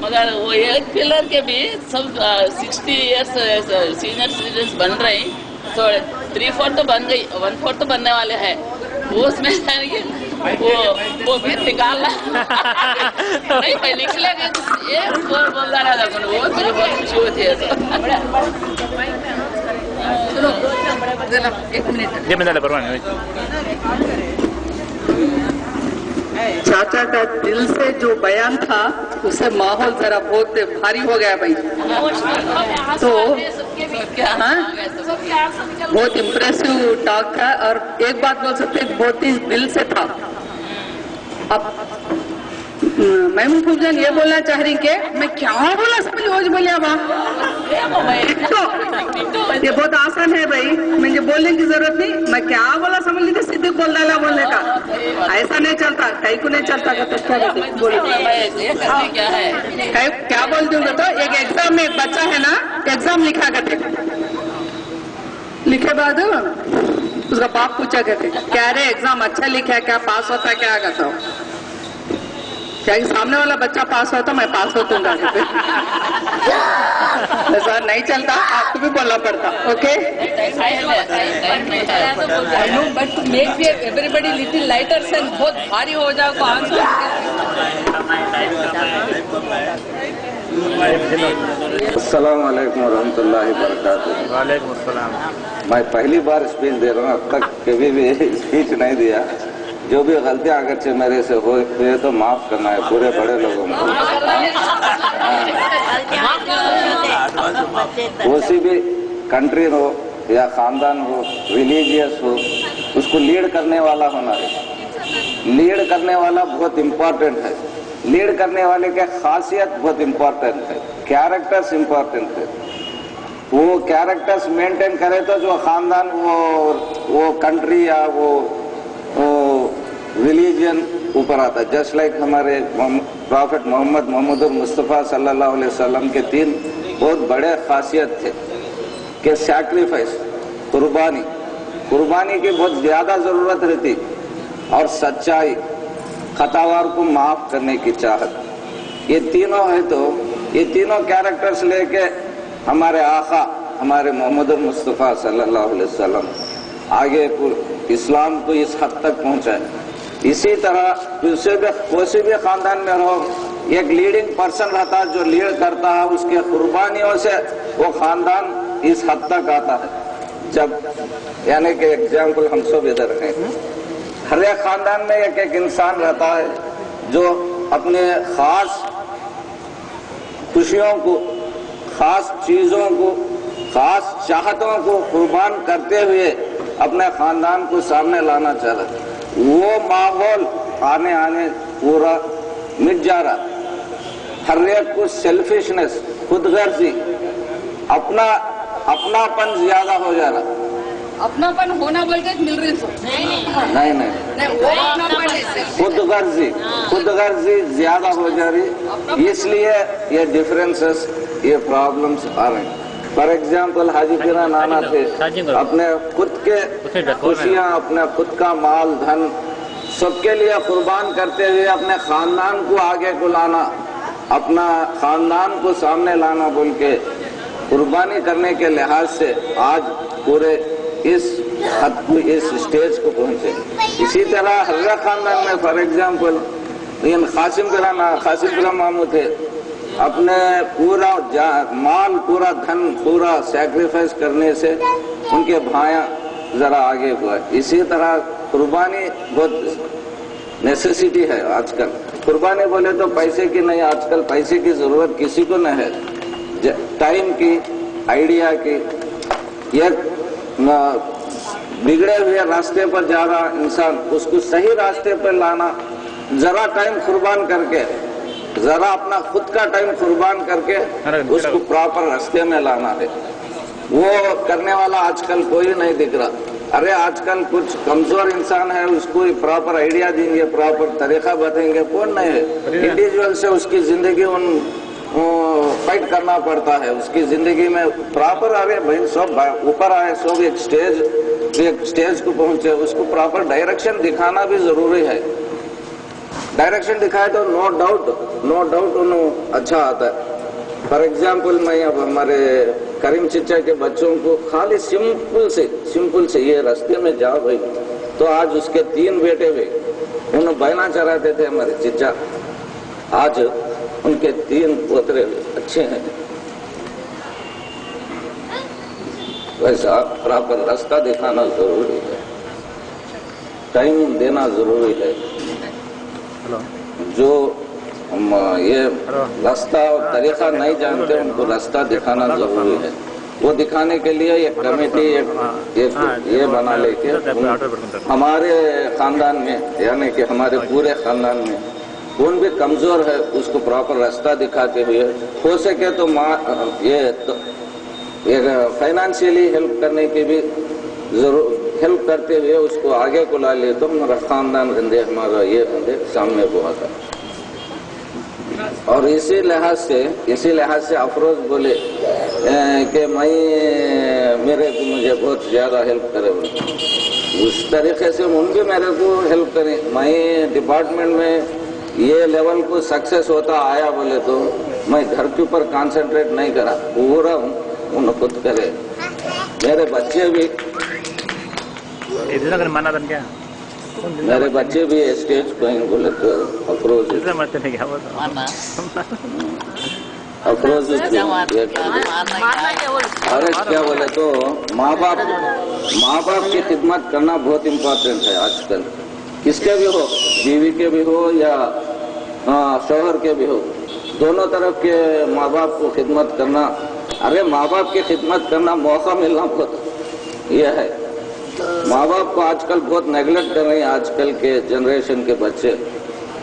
मगर वो एक पिलर के भी सब 60 इयर्स सीनियर सिटीजन बन रहे हैं, तो 3/4 तो बन गई, 1/4 तो बनने वाले हैं। वो उसमें वो भी निकालना नहीं, मैं लिख लेंगे ये बोल रहा था, वो मुझे बहुत खुशी होती है। चलो एक मिनट चाचा का दिल से जो बयान था उससे माहौल जरा बहुत भारी हो गया भाई। तो बहुत इम्प्रेसिव टॉक था, और एक बात बोल सकते बहुत ही दिल से था। अब महमूद फूफजान ये बोलना चाह रही के मैं क्या बोला समझ रोज बोलिया ये बहुत आसान है भाई, मुझे बोलने की जरूरत नहीं। मैं क्या बोला समझ लीजिए, सीधे बोल डाला बोलने का, ऐसा नहीं चलता, कहीं को नहीं चलता। बोलो क्या बोल दूंगा। तो एक एग्जाम में एक बच्चा है ना, एग्जाम लिखा करते, लिखे बाद उसका बाप पूछा करते क्या रे एग्जाम अच्छा लिखा है क्या, पास होता है क्या करता हूँ, क्या सामने वाला बच्चा पास होता मैं पास होता ऐसा नहीं चलता, आपको भी बोलना पड़ता। Okay but to make everybody little lighter से बहुत भारी हो जाओ को आंसर। अस्सलाम वालेकुम रहमतुल्लाहि बरकातुहू। वालेकुम अस्सलाम। मैं पहली बार स्पीच दे रहा हूँ, अब तक कभी भी स्पीच नहीं दिया। जो भी गलतियां अगरचे मेरे से हुए तो माफ करना है पूरे बड़े लोगों को। कोई भी कंट्री हो या खानदान हो, रिलीजियस हो, उसको लीड करने वाला होना है। लीड करने वाला बहुत इम्पोर्टेंट है। लीड करने वाले की खासियत बहुत इम्पोर्टेंट है, कैरेक्टर्स इम्पोर्टेंट है। वो कैरेक्टर्स मेंटेन करे तो जो खानदान वो कंट्री या वो रिलीजन ऊपर आता है। जस्ट लाइक हमारे प्रॉफिट मोहम्मद मुस्तफ़ा सल्लल्लाहु अलैहि वसल्लम के 3 बहुत बड़े खासियत थे कि सैक्रिफाइस, कुर्बानी की बहुत ज्यादा जरूरत रहती, और सच्चाई, खतावार को माफ करने की चाहत। ये तीनों है, तो ये तीनों कैरेक्टर्स लेके हमारे आका हमारे मोहम्मद मुस्तफ़ा सल्लल्लाहु अलैहि वसल्लम आगे इस्लाम को इस हद तक पहुंचाए। इसी तरह कोई भी खानदान में रहो, एक लीडिंग पर्सन रहता है जो लीड करता है, उसके कुर्बानियों से वो खानदान इस हद तक आता है। जब यानी कि एग्जाम्पल हम सब इधर हैं, हर एक खानदान में एक इंसान रहता है जो अपने खास खुशियों को, खास चीजों को, खास चाहतों को कुर्बान करते हुए अपने खानदान को सामने लाना चाहता है। वो माहौल आने पूरा मिट जा रहा। हर एक को सेल्फिशनेस, खुदगर्जी, अपनापन ज्यादा हो जा रहा। अपनापन होना बोल के मिल रही नहीं वो अपनापन है, खुदगर्जी ज्यादा हो जा रही, इसलिए ये डिफरेंसेस, ये प्रॉब्लम्स आ रहे हैं। फॉर एग्जाम्पल हाजी पीरा नाना थे, अपने खुद के खुशियां, अपने खुद का माल धन सबके लिए कुर्बान करते हुए अपने खानदान को आगे को लाना, अपना खानदान को सामने लाना बोल के कुर्बानी करने के लिहाज से आज पूरे इस हद को, इस स्टेज को पहुंचे। इसी तरह हर खानदान में फॉर एग्जाम्पल कासिम पीरा मामू थे, अपने पूरा माल, पूरा धन, पूरा सैक्रिफाइस करने से उनके भाया जरा आगे हुआ। इसी तरह कुर्बानी बहुत नेसेसिटी है आजकल। कुर्बानी बोले तो पैसे की नहीं, आजकल पैसे की जरूरत किसी को नहीं है, टाइम की, आइडिया की। एक बिगड़े हुए रास्ते पर जा रहा इंसान, उसको सही रास्ते पर लाना, जरा टाइम कुर्बान करके, जरा अपना खुद का टाइम कुर्बान करके उसको प्रॉपर रास्ते में लाना है। वो करने वाला आजकल कोई नहीं दिख रहा। अरे आजकल कुछ कमजोर इंसान है, उसको प्रॉपर आइडिया देंगे, प्रॉपर तरीका बताएंगे, कौन नहीं है। इंडिविजुअल से उसकी जिंदगी फाइट करना पड़ता है, उसकी जिंदगी में प्रॉपर आगे भाई सब ऊपर आए, सब एक स्टेज को पहुंचे, उसको प्रॉपर डायरेक्शन दिखाना भी जरूरी है। डायरेक्शन दिखाए तो नो डाउट उन्हें अच्छा आता है। फॉर एग्जाम्पल मैं अब हमारे करीम चिच्चा के बच्चों को खाली सिंपल से ये रास्ते में जाओ भाई, तो आज उसके 3 बेटे हुए, उन्हें बैना चराते थे हमारे चिच्चा, आज उनके 3 पोतरे अच्छे हैं। वैसा प्रॉपर रास्ता दिखाना जरूरी है, टाइम देना जरूरी है। जो ये रास्ता और तरीका नहीं जानते उनको रास्ता दिखाना जरूरी है। वो दिखाने के लिए एक कमेटी ये बना लेके हमारे खानदान में, यानी कि हमारे पूरे खानदान में कौन भी कमजोर है उसको प्रॉपर रास्ता दिखाते हुए, हो सके तो ये फाइनेंशियली हेल्प करने की भी जरूर हेल्प करते हुए उसको आगे को ला ले, तो हमारा खानदान बंदे, हमारा ये बंदे सामने को आता। और इसी लिहाज से अफरोज बोले कि मुझे बहुत ज्यादा हेल्प करे, उस तरीके से उन भी मेरे को हेल्प करें। मैं डिपार्टमेंट में ये लेवल को सक्सेस होता आया बोले तो मैं घर के ऊपर कंसंट्रेट नहीं करा, पूरा उन खुद करे। मेरे बच्चे भी मेरे बच्चे भी स्टेज पे बोले तो अफरोज अरे क्या बोले तो माँ बाप की खिदमत करना बहुत इम्पोर्टेंट है आजकल, किसके भी हो, बीवी के भी हो या शौहर के भी हो, दोनों तरफ के माँ बाप को खिदमत करना। अरे माँ बाप की खिदमत करना मौका मिलना बहुत ये है। माँ बाप को आजकल बहुत नेगलेक्ट कर रहे हैं आजकल के जनरेशन के बच्चे।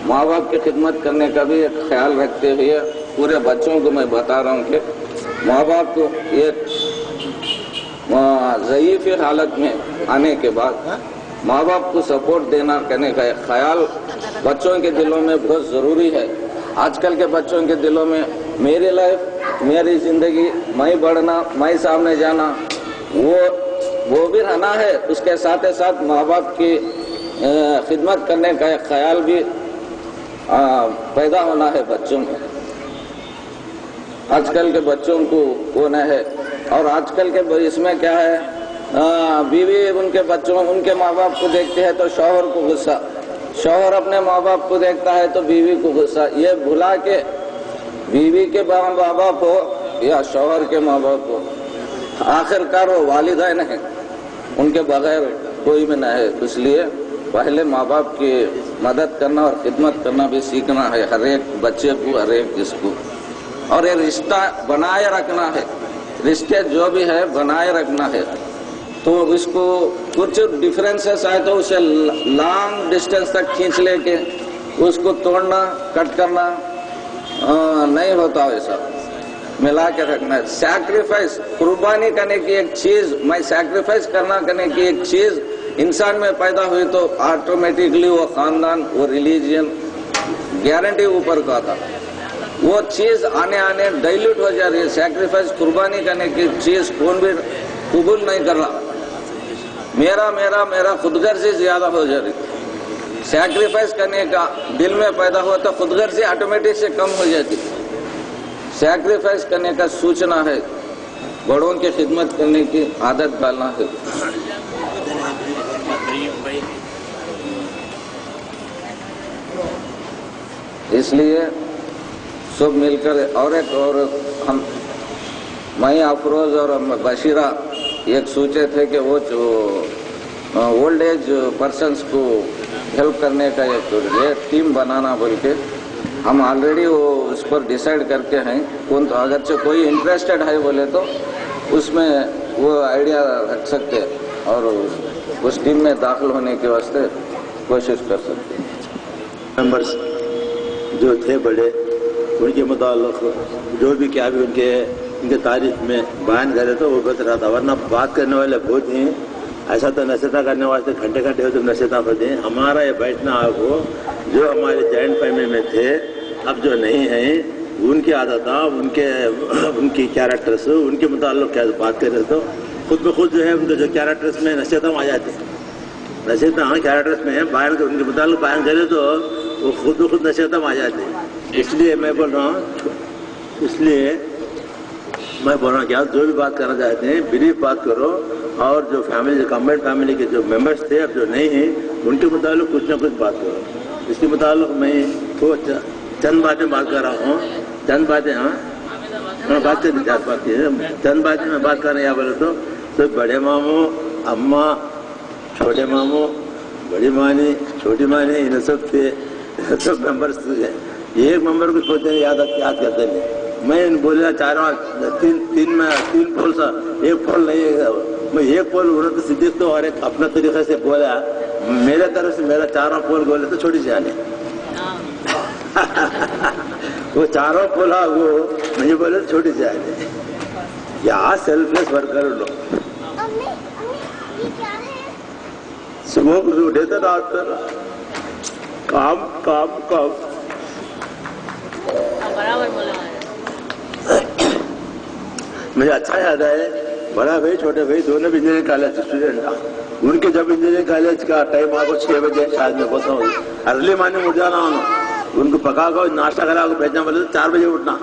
माँ बाप की खिदमत करने का भी एक ख्याल रखते हुए पूरे बच्चों को मैं बता रहा हूँ कि माँ बाप को एक ज़ईफ़ हालत में आने के बाद माँ बाप को सपोर्ट देना करने का एक ख्याल बच्चों के दिलों में बहुत ज़रूरी है। आजकल के बच्चों के दिलों में मेरी लाइफ, मेरी जिंदगी, मैं बढ़ना, मैं सामने जाना, वो भी रहना है, उसके साथ ही साथ माँ बाप की खिदमत करने का एक ख्याल भी पैदा होना है बच्चों में। आजकल के बच्चों को होना है। और आजकल के इसमें क्या है, बीवी उनके माँ बाप को देखते हैं तो शौहर को गुस्सा, शौहर अपने माँ बाप को देखता है तो बीवी को गुस्सा। ये भुला के बीवी के माँ बाप हो या शौहर के माँ बाप हो, आखिरकार वो वालिदैन है, उनके बगैर कोई भी नहीं है। इसलिए पहले माँ बाप की मदद करना और खिदमत करना भी सीखना है हर एक बच्चे को, हर एक जिसको। और ये रिश्ता बनाए रखना है, रिश्ते जो भी है बनाए रखना है। तो इसको कुछ डिफरेंसेस आए तो उसे लॉन्ग डिस्टेंस तक खींच लेके उसको तोड़ना, कट करना नहीं होता, वैसा मिला के रखना है। सैक्रिफाइस, कुर्बानी करने की एक चीज, मैं सैक्रिफाइस करने की एक चीज इंसान में पैदा हुई तो ऑटोमेटिकली वो खानदान, वो रिलीजियन गारंटी ऊपर का था, वो चीज आने डाइल्यूट हो जा रही है। सैक्रिफाइस, कुर्बानी करने की चीज कौन भी कबूल नहीं कर रहा। मेरा खुदगर्जी ज्यादा हो जा रही। सैक्रिफाइस करने का दिल में पैदा हुआ तो खुदगर्जी ऑटोमेटिक से कम हो जाती। सैक्रिफाइस करने का सूचना है, बड़ों की खिदमत करने की आदत डालना है। इसलिए सब मिलकर और हम, मैं अफरोज और बशीरा एक सोचे थे कि वो जो ओल्ड एज पर्सन्स को हेल्प करने का एक टीम बनाना बोल के हम ऑलरेडी वो उस पर डिसाइड करके हैं। कौन तो अगर से कोई इंटरेस्टेड है बोले तो उसमें वो आइडिया रख सकते हैं और उस टीम में दाखिल होने के वास्ते कोशिश कर सकते हैं। मेंबर्स जो थे बड़े, उनके मुताल्लिक़ जो भी क्या भी उनके तारीफ में बयान करे तो वो बता रहा था। वरना बात करने वाले बहुत ही, ऐसा तो नसीहत करने वास्ते घंटे घंटे हो तो नसीहत होते हैं। हमारा ये बैठना आपको जो हमारे जॉइंट फैमिली में थे, अब जो नहीं है, उनकी आदत, उनकी कैरेक्टर्स, उनके मुताल्लिक़ क्या बात कर रहे तो खुद ब खुद जो है उनके जो कैरेक्टर्स में नसीहत आ जाते हैं। नसीहत हाँ कैरेक्टर्स में है, बयान उनके मुताल्लिक़ बयान करे तो वो खुद नशे खत्म आ जाते हैं। इसलिए मैं बोल रहा हूँ कि आप जो भी बात करना चाहते हैं ब्रीफ बात करो, और जो फैमिली कंबाइंड फैमिली के जो मेंबर्स थे अब जो नहीं हैं उनके मुताबिक कुछ ना कुछ बात करो। इसके मुताबिक मैं तो चंद बातें बात कर रहा हूँ, चंद बातें। हाँ बात करनी चंद बातें मैं बात कर रहा हूँ। बोले तो बड़े मामू, अम्मा, छोटे मामू, बड़ी मानी, छोटी मानी, इन सब के सब मेंबर्स हैं। एक मेंबर को सोचते हैं याद करते हैं। मैं बोला चाह रहा हूँ तीन पोल सा, एक पोल नहीं है। मैं एक पोल उन्होंने सिद्दीक तो और एक अपना तरीके से बोला, मेरे तरफ से मेरा चारों पोल बोले तो छोटी जाने वो चारों पोल वो मुझे बोले तो छोटी जाने। या सेल्फलेस वर्कर लोग सुबह को उठे तो रात तक काम काम काम। बराबर बोला है। मुझे अच्छा याद है, बड़ा भाई छोटे भाई दोनों भी इंजीनियरिंग कॉलेज स्टूडेंट था। उनके जब इंजीनियरिंग कॉलेज का टाइम आपको 6 बजे शायद मैं बोलता हूँ, अर्ली मॉर्निंग उठ जाना उनको पका कर नाश्ता करा को भेजना बोले तो 4 बजे उठना।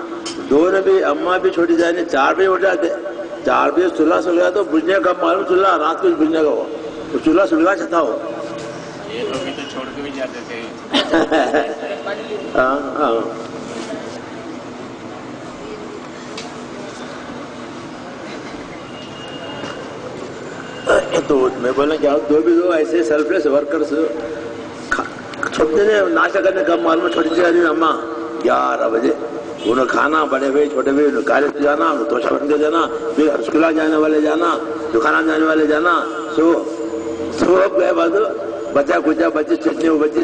दोनों भी अम्मा भी छोटी जाए 4 बजे उठ जाते। 4 बजे चूल्हा सुल गया तो बुझने का मालूम, चूल्हा रात को बुझने का वो चूल्हा सुलगा था वो। ये लोग भी तो छोड़ के भी जाते थे। हाँ तो मैं बोला कि आप दो ऐसे सेल्फलेस वर्कर्स छोटे ने नाश्ता करने का मालूम, छोटी सी आदमी अम्मा 11 बजे उन्हें खाना, बड़े भाई छोटे भाई कॉलेज जाना, तोशा बन के जाना, फिर स्कूल जाने वाले जाना, दुकान जाने वाले जाना। सो गए बाद बच्चा कुचा बच्चे चटनी बच्चे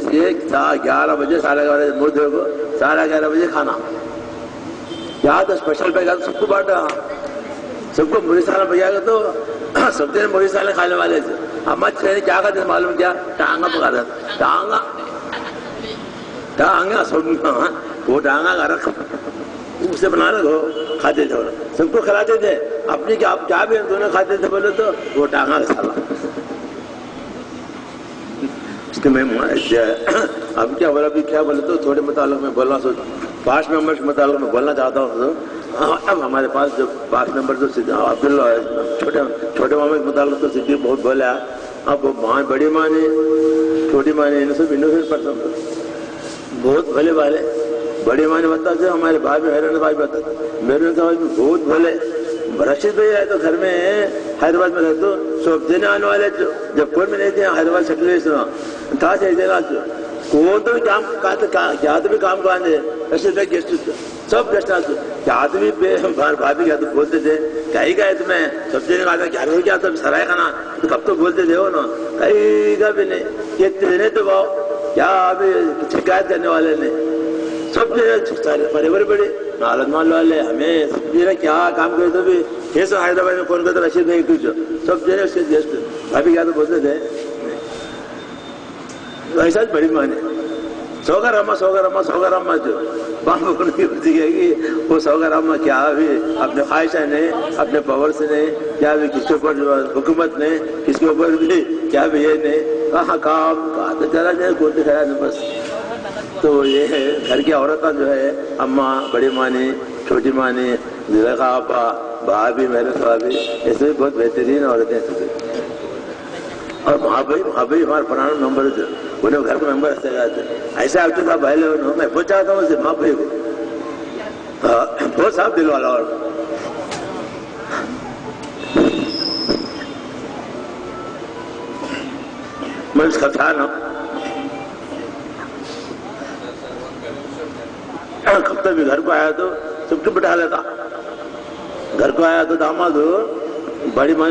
11 बजे 11:30 मुँह धो को 11:30 बजे खाना। यहाँ तो स्पेशल पैक सबको बांटा, सबको मुरी साला भैया तो सब दिन मुरी साले खाने वाले थे। अम्मा ने क्या करते मालूम क्या, टांगा पका था, टांगा सब वो टांगा का रख उसे बना रखो खाते थे, सबको खिलाते थे। अपनी क्या आप क्या भी दोनों खाते थे बोले तो वो टांगा का साला। उसके मैं अब क्या बोला भी क्या बोले तो थोड़े मुताबिक में बोलना सोच 5 मेंबर्स के मुताबिक में बोलना चाहता हूँ। अब हमारे पास जो 5 मेंबर जो अब्दुल्ला छोटे मामा के मुताबिक तो सिद्दीक बहुत बोला। अब माँ बड़ी माँ ने छोटी माँ ने इनोसेंट पर्सन बहुत भले वाले। बड़ी माँ ने बताते हमारे भाई मेरे भाई बताते मेरे भाई बहुत भले। रशीद भाई है तो घर में हैदराबाद में रहते सब देने आने वाले जब कोई में नहीं थे हैदराबाद सेटल था देना कौन तो भी काम क्या तो भी काम कांदे रशीद भाई गेस्ट सब गेस्ट आते क्या तो भी भाभी क्या तो बोलते थे कहीं गए तुम्हें सब देने का क्या हो क्या सब सराय खाना तो कब तो बोलते थे हो ना कहीं का भी नहीं कितने तो भाव क्या अभी शिकायत करने वाले ने सब बड़े बड़े नालंद माल वाले हमें क्या काम करे तो भी कैसे हैदराबाद में कौन करता रशीद नहीं कुछ सब जने उसके गेस्ट भाभी क्या तो बोलते थे ऐसा बड़ी माने सौगर अम्मा जो बाबू को नहीं होती है कि वो सौगर अम्मा क्या भी अपने ख्वाहिशा ने अपने पावर से नहीं क्या भी किसके ऊपर हुकूमत ने किसके ऊपर भी क्या भी ये नहीं कहाँ काम कहा तो चला जाए कौन दिखाया नहीं बस। तो ये है घर की औरतें जो है अम्मा बड़ी मानी छोटी मानी जिला आपा भाभी मेरे भाभी ऐसे भी बहुत बेहतरीन औरतें हैं। और भाभी हमारे पुराना मेंबर थे उन्हें घर के मेंबर ऐसे आपके साथ भाई लोग मैं बहुत चाहता हूँ माँ भाई को बहुत साफ दिल वाला। और मैं उसका था ना कब भी घर को आया तो सबको बिठा लेता। घर को आया तो दामाद बड़ी माँ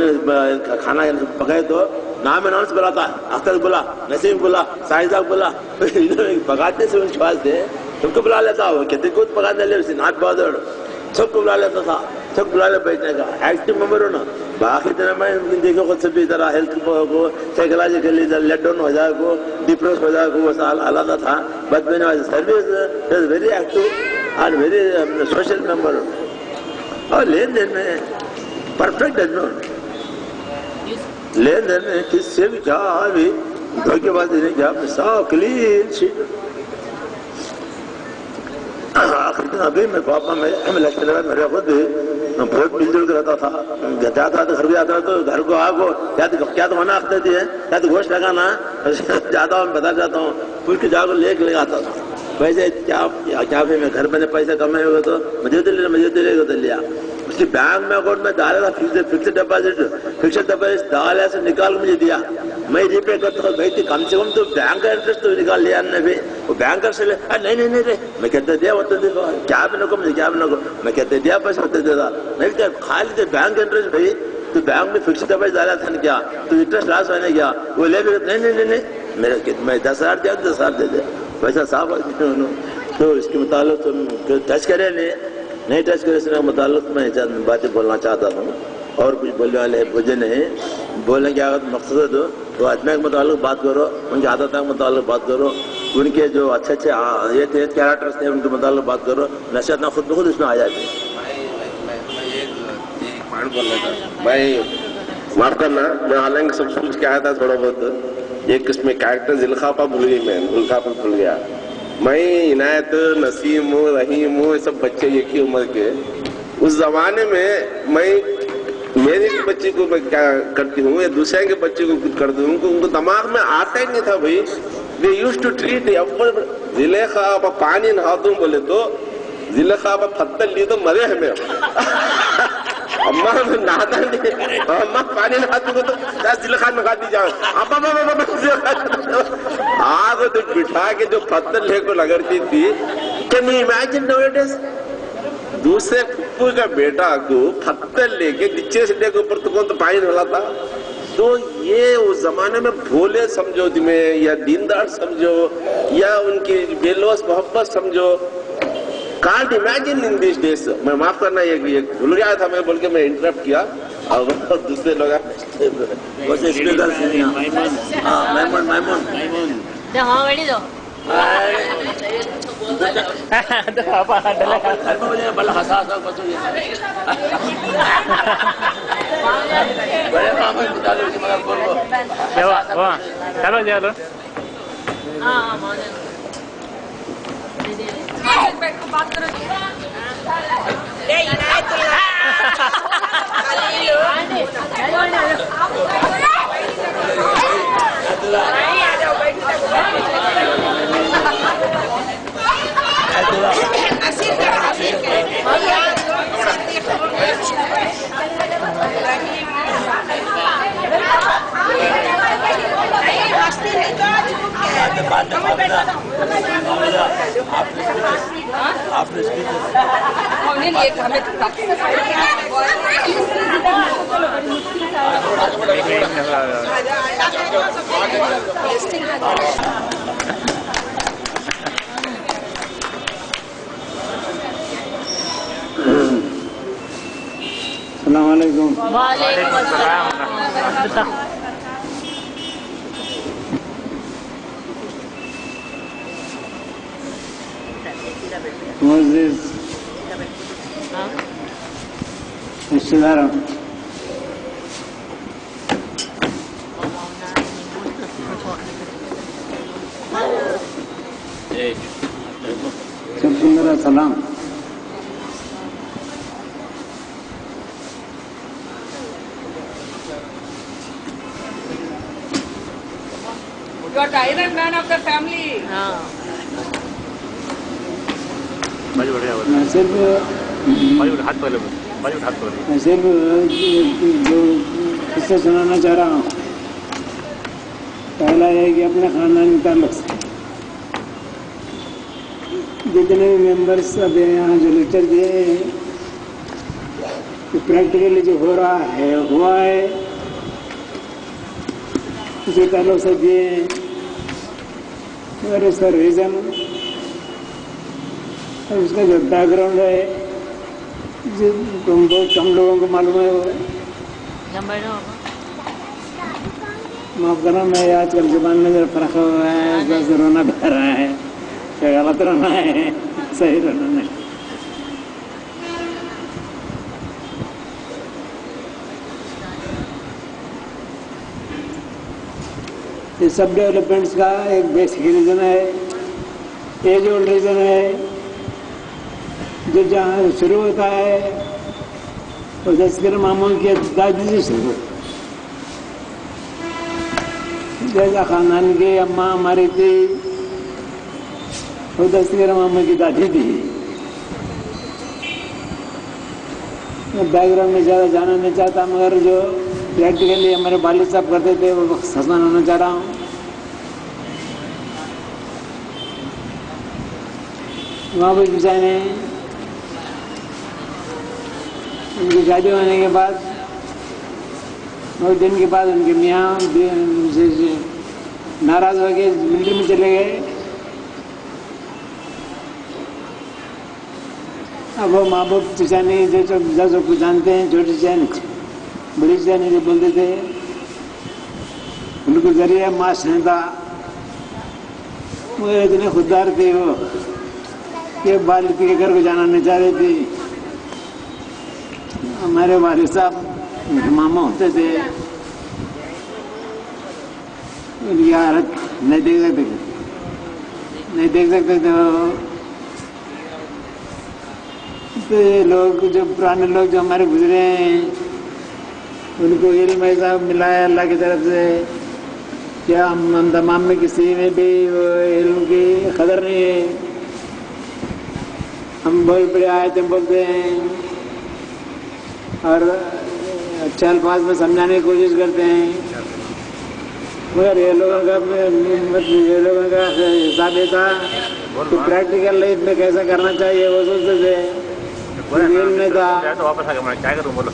खाना पकाए तो नाम अनाउंस बुलाता अख्तर बोला नसीम बोला साहिदा बोला पकाते से विश्वास थे सबको बुला लेता वो कहते खुद पकाने ले नाथ बहादुर सबको बुला लेता था सब बुला ले बैठने का एक्टिव मेंबर हो ना। बाकी तरह मैं देखो खुद से भी तरह हेल्थ को साइकोलॉजिकली लेट डाउन हो जाए को डिप्रेस हो जाए को वो साल अलग था बट मैंने service is very active and very social member. और लेन देन में परफेक्ट लेन देन में किससे भी क्या भी धोखेबाजी नहीं क्या साफ क्लीन शीट अभी मैं पापा में लक्ष्य लगा मेरे खुद बहुत मिलजुल कर रहता था, जाता था घर भी आता तो घर को आगो क्या तो मना देती है, क्या तो गोश्त लगाना जाता हूँ, बता जाता हूँ, पूछ के जाकर ले आता था। वैसे क्या भी मैं घर मैंने पैसे कमाए हुए तो मुझे तो लिया। उसकी बैंक में अकाउंट में डाला था फिक्स्ड डिपॉजिट डाला से निकाल मुझे दिया, मैं रिपे करता हूँ। भाई कम से कम तो बैंक का इंटरेस्ट तो निकाल लिया ने भी, वो बैंकर से नहीं मैं कहते दिया होते क्या भी नको मुझे, क्या भी नको, मैं कहते दिया पैसे होते देता नहीं क्या खाली थे बैंक इंटरेस्ट। भाई तो बैंक में फिक्स्ड डिपॉजिट डाला था क्या, तो इंटरेस्ट लॉस होने गया, वो ले भी नहीं मेरे मैं 10,000 दिया 10,000 दे दे, वैसा साफ तो इसके मुताबिक तुम टच करे नहीं टच करे इसके मुताबिक मैं बातें बोलना चाहता हूँ। और कुछ बोलने वाले मुझे नहीं बोलने की अगर मकसद हो तो आत्मा के मुताबिक बात करो, उनकी आदत के मुताबिक बात करो, उनके जो अच्छे ये थे कैरेक्टर्स थे उनके मुताबिक बात करो, नशा ना खुद ब खुद इसमें आ जाती है। भाई माफ करना, मैं हालांकि सब सोच के आया था थोड़ा बहुत, एक इसमें कैरेक्टर जिलखापा भूल गई, मैं जिलखापा भूल गया। मैं इनायत नसीम रहीम ये सब बच्चे एक ही उम्र के, उस जमाने में मैं मेरे बच्चे को मैं क्या करती हूँ या दूसरे के बच्चे को कुछ करती हूँ, उनको दिमाग में आता ही नहीं था। भाई दे यूज्ड टू ट्रीट जिलेखा पानी नहा दूं बोले तो जिलेखा पत्थर ली तो मरे हमें अम्मा नहाता नहीं, अम्मा पानी नहाती को तो जिलेखा नहा दी जाओ, आग तो बिठा के जो पत्थर लेकर लगड़ती थी। कैन यू इमेजिन नाउअडेज दूसरे फुप्पू का बेटा को पत्थर लेके नीचे से लेकर ऊपर तो कौन तो पानी नहलाता। तो ये उस जमाने में भोले समझो में या दीनदार समझो या उनकी बेलोस मोहब्बत समझो, can't imagine in this days. मैं माफ करना ये भूल गया था मैं बोल के मैं इंटरप्ट किया और दूसरे लोग चलो चलो बात करो अस्सलामुअलैकुम। वालेकुम अस्सलाम। रिश्तेदारों सबको मेरा सलाम। You are tyrant man of the family. मैं सिर्फ जो किस्से सुनाना चाह रहा हूँ, पहला है कि अपने खानदान के ताल्लुक से जितने भी मेंबर्स अब यहाँ जो लेक्चर दिए हैं, प्रैक्टिकली जो हो रहा है हुआ है, उसी ताल्लुक से दिए हैं। और इसका रीज़न और उसका जो बैकग्राउंड है जो बहुत कम लोगों को मालूम है वो माफ करना, मैं आजकल जुबान में जरा फर्क हुआ है, बस रोना बह रहा है, क्या गलत रोना है सही रोना नहीं। ये सब डेवलपमेंट्स का एक बेसिक रीजन है, एज ओल्ड रीजन है जो जहाँ शुरू होता है वो तस्कर मामू के दादी से शुरू। जैसा खानदान की अम्मा हमारी थी वो तस्कर मामू की दादी थी। बैकग्राउंड में ज़्यादा जाना नहीं चाहता, मगर जो प्रैक्टिकली हमारे वालिद साहब करते थे वो ससमान होना चाह रहा हूँ। वहाँ पर बिचारे उनकी शादी होने के बाद बहुत दिन के बाद उनके मियाँ नाराज हो गए, मिलिट्री में चले गए। अब वो माँ बाप चिचानी जो कुछ जानते हैं, छोटी चिचानी बड़ी चिचानी जो बोलते थे, उनको जरिए मास नहीं था। वो इतने खुददार थे वो कि वालिद के घर को जाना नहीं चाह रही थी। हमारे वालिद साहब उनके मामा होते थे, उनकी हालत नहीं देख सकते थे तो ये लोग जो पुराने लोग जो हमारे गुजरे हैं उनको इल्म ऐसा मिला है अल्लाह की तरफ से, क्या हम तमाम में किसी में भी वो इल्म की कदर नहीं है। हम बहुत बड़े आयतें बोलते हैं और अच्छे अल्फाज में समझाने की कोशिश करते हैं, मगर ये लोगों का हिसाब ये था कि प्रैक्टिकल लाइफ में कैसा करना चाहिए वो सोचते थे। नहीं था। क्या करूं बोलो।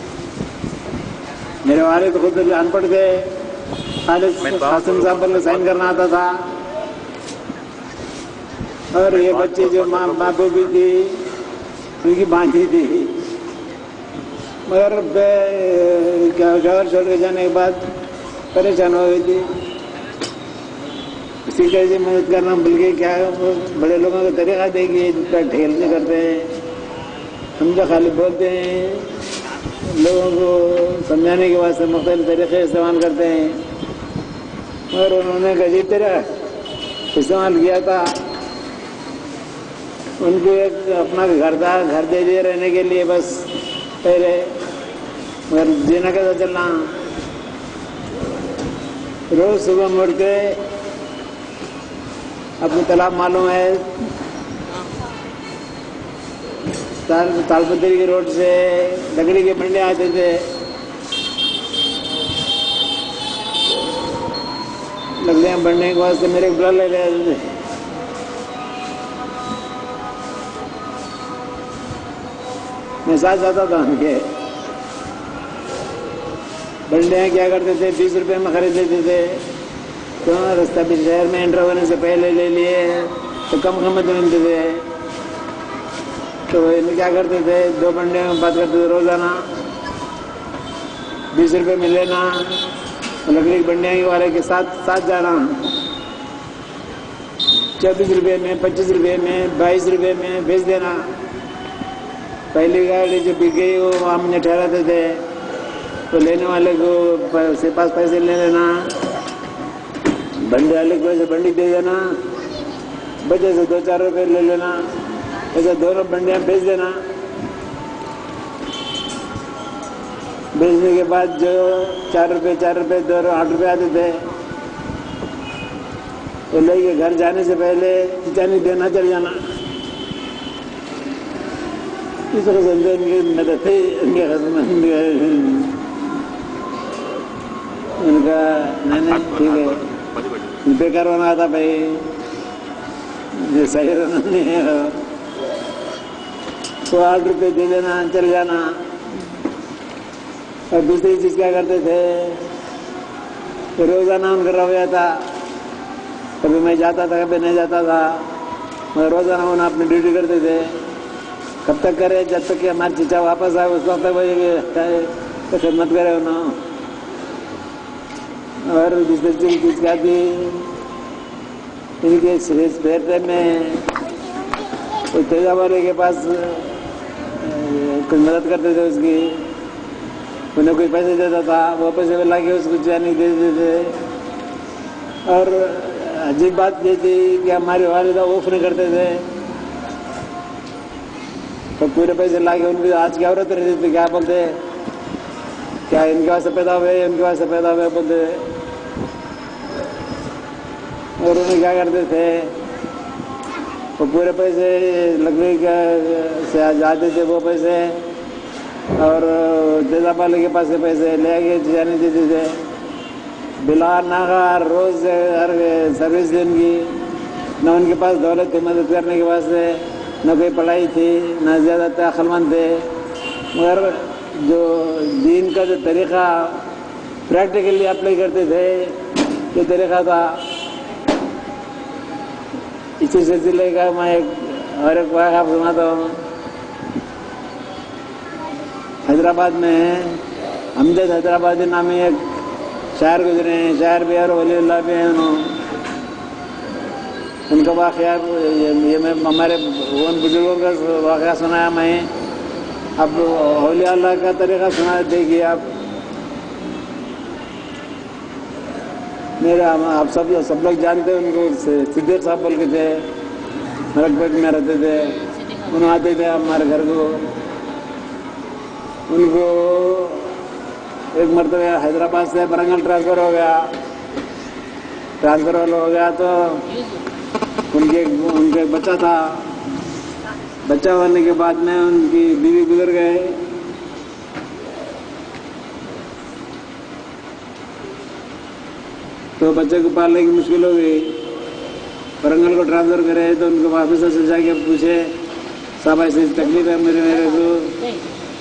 मेरे वाले तो खुद अनपढ़ थे, हासिम साहब पर साइन करना आता था। और ये बच्चे जो माँ बापू भी थी उनकी बांधी थी, मगर घर छोड़ के जाने के बाद परेशान हो गई थी। इसी कैसे मदद करना भूल गए, क्या बड़े लोगों का तरीका देगी ढेल नहीं करते हैं। हम जो खाली बोलते हैं लोगों को समझाने के वास्ते मुख्तलिफ तरीके इस्तेमाल करते हैं, और उन्होंने अजीब तरह इस्तेमाल किया था। उनको एक अपना घर था, घर दे दिए रहने के लिए बस पहले, मगर जीना कैसा चलना। रोज सुबह मुड़ के अपनी तालाब मालूम है तालपत्री के रोड से लकड़ी के बंडे आते थे, लकड़ियाँ बढ़ने के वास्ते मेरे बुला ले जाते थे। मैं साथ जाता था उनके। बंडियाँ क्या करते थे, 20 रुपए में खरीद लेते थे। तो रास्ता भी शहर में एंटर होने से पहले ले लिए तो कम कीमत में मिलते थे। तो इन्हें क्या करते थे, 2 बंडे में बात करते थे रोजाना, 20 रुपए में लेना, लकड़ी की बंडियाँ वाले के साथ जाना, 24 रुपए में, 25 रुपए में, 22 रुपए में बेच देना। पहली गाड़ी जो बिक गई वो हमने ठहराते थे, तो लेने वाले को से पास पैसे ले लेना, बंडे वाले को ऐसे बंडी दे देना, बचे से 2-4 रुपए ले लेना, ऐसे दोनों बंडियां बेच देना। बेचने के बाद जो 4 रुपए 2 8 रुपए आते थे, तो लेके घर जाने से पहले जाने देना चल जाना। इस तरह से इनकी मदद थी, उनका नहीं ठीक है, बेकार बना था भाई, ये सही नहीं है, तो 8 रुपए दे देना चल जाना। और दूसरी चीज क्या करते थे, तो रोजाना उनका रवैया था, कभी मैं जाता था कभी नहीं जाता था, मगर रोजाना उन्हें अपनी ड्यूटी करते थे। कब तक करे, जब तक कि हमारे चीचा वापस आए उस वक्त तक वही तो खिदमत करे उन्होंने। और दूसरी चीज क्या थी, इनके पैर में तो तेजा वाले के पास कुछ मदद करते थे उसकी, उन्हें कोई पैसे देता था, वो पैसे ला के उसको जाने दे देते थे। और अजीब बात ये थी कि हमारे वालिदा ऑफ नहीं करते थे, तो पूरे पैसे ला के उनकी आज की औरत रहती थी, क्या बोलते, क्या इनके वास्ते पैदा हुए, इनके वास्ते पैदा हुए बोलते। और उन्हें क्या करते थे, वो पूरे पैसे लकड़ी का से जाते थे वो पैसे, और तेजापाली के पास से पैसे ले के जाने देते थे। बिला नागा रोज हर सर्विस दी उनकी, न उनके पास दौलत थी मदद करने के वास्ते, न कोई पढ़ाई थी, न ज़्यादा अक्लमंद थे, मगर जो दीन का जो तरीक़ा प्रैक्टिकली अप्लाई करते थे, जो तरीक़ा था, इसी सिलसिले का मैं एक वाक़या आप सुनाता हूँ। हैदराबाद में अमजद हैदराबादी नामी एक शायर गुजरे हैं, शायर भी और वलीउल्लाह भी हैं। उनका वाक़या ये मैं हमारे उन बुजुर्गों का वाक़या सुनाया मैं। अब औलिया अल्लाह का तरीक़ा सुना, देखिए आप। मेरा आप सब लोग जानते हैं उनको, सिद्दीक साहब बोल के थे, मरकपेट में रहते थे। उन्होंने आते थे हमारे घर को। उनको एक मरतबा हैदराबाद से बरंगल ट्रांसफ़र हो गया। ट्रांसफ़र हो गया तो उनके एक बच्चा था। बच्चा होने के बाद में उनकी बीवी गुजर गए। तो बच्चे को पालने की मुश्किल हो गई। बरंगल को ट्रांसफ़र करे तो उनको ऑफिसर से जाके पूछे, साहब ऐसी तकलीफ है मेरे को,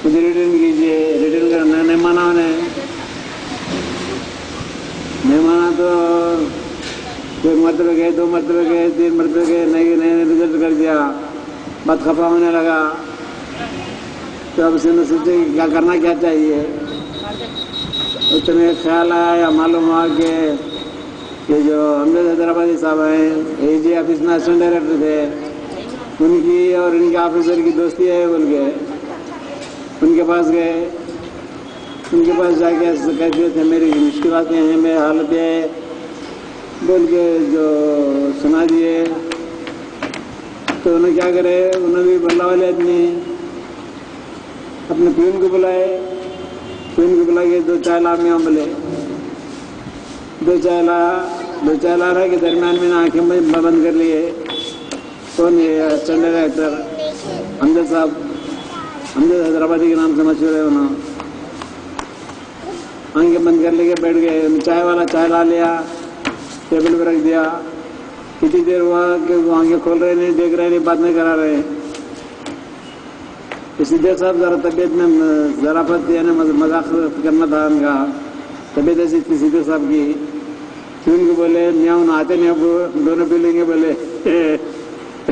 मुझे रिटर्न कीजिए। रिटर्न करना नहीं माना उन्हें, नहीं माना तो एक मरतबे गए, 2 मरतबे गए, 3 मरतबे गए, नहीं रिजल्ट कर दिया। बात खफा होने लगा। तो अब उसने सोचे क्या करना क्या चाहिए। उसमें ख्याल आया या मालूम हुआ कि ये जो अमजद हैदराबादी साहब हैं, एजी ऑफिस में असिस्टेंट डायरेक्टर थे, उनकी और इनके ऑफिसर की दोस्ती है बोल के उनके पास गए। उनके पास जाके कहते थे मेरी मुश्किलातें हैं, मेरी हालत है बोल के जो सुना दिए। तो उन्हें क्या करे, उन्हें भी बल्ला वाले आदमी अपने प्यून को बुलाए। प्यून को बुला के 2 चाय ला में बोले, 2 चाय ला रहा के दरमियान में आंखें बंद कर लिए। कौन है असिस्टेंट डायरेक्टर अमजद साहब, अमजद हैदराबादी के नाम से मशहूर है। उन्होंने आंखें बंद कर लेके बैठ गए। चाय वाला चाय ला लिया, टेबल पर रख दिया। कितनी देर हुआ कि वो आंखें खोल रहे नहीं, देख रहे नहीं, बात नहीं करा रहे। सिद्दीक साहब जरा तबीयत में ज़राफत यानी मजाक करना था उनका, तबीयत ऐसी थी सिद्दीक साहब की। फिर उनको बोले मियाँ उन्हें आते नहीं, अब दोनों पी लेंगे। बोले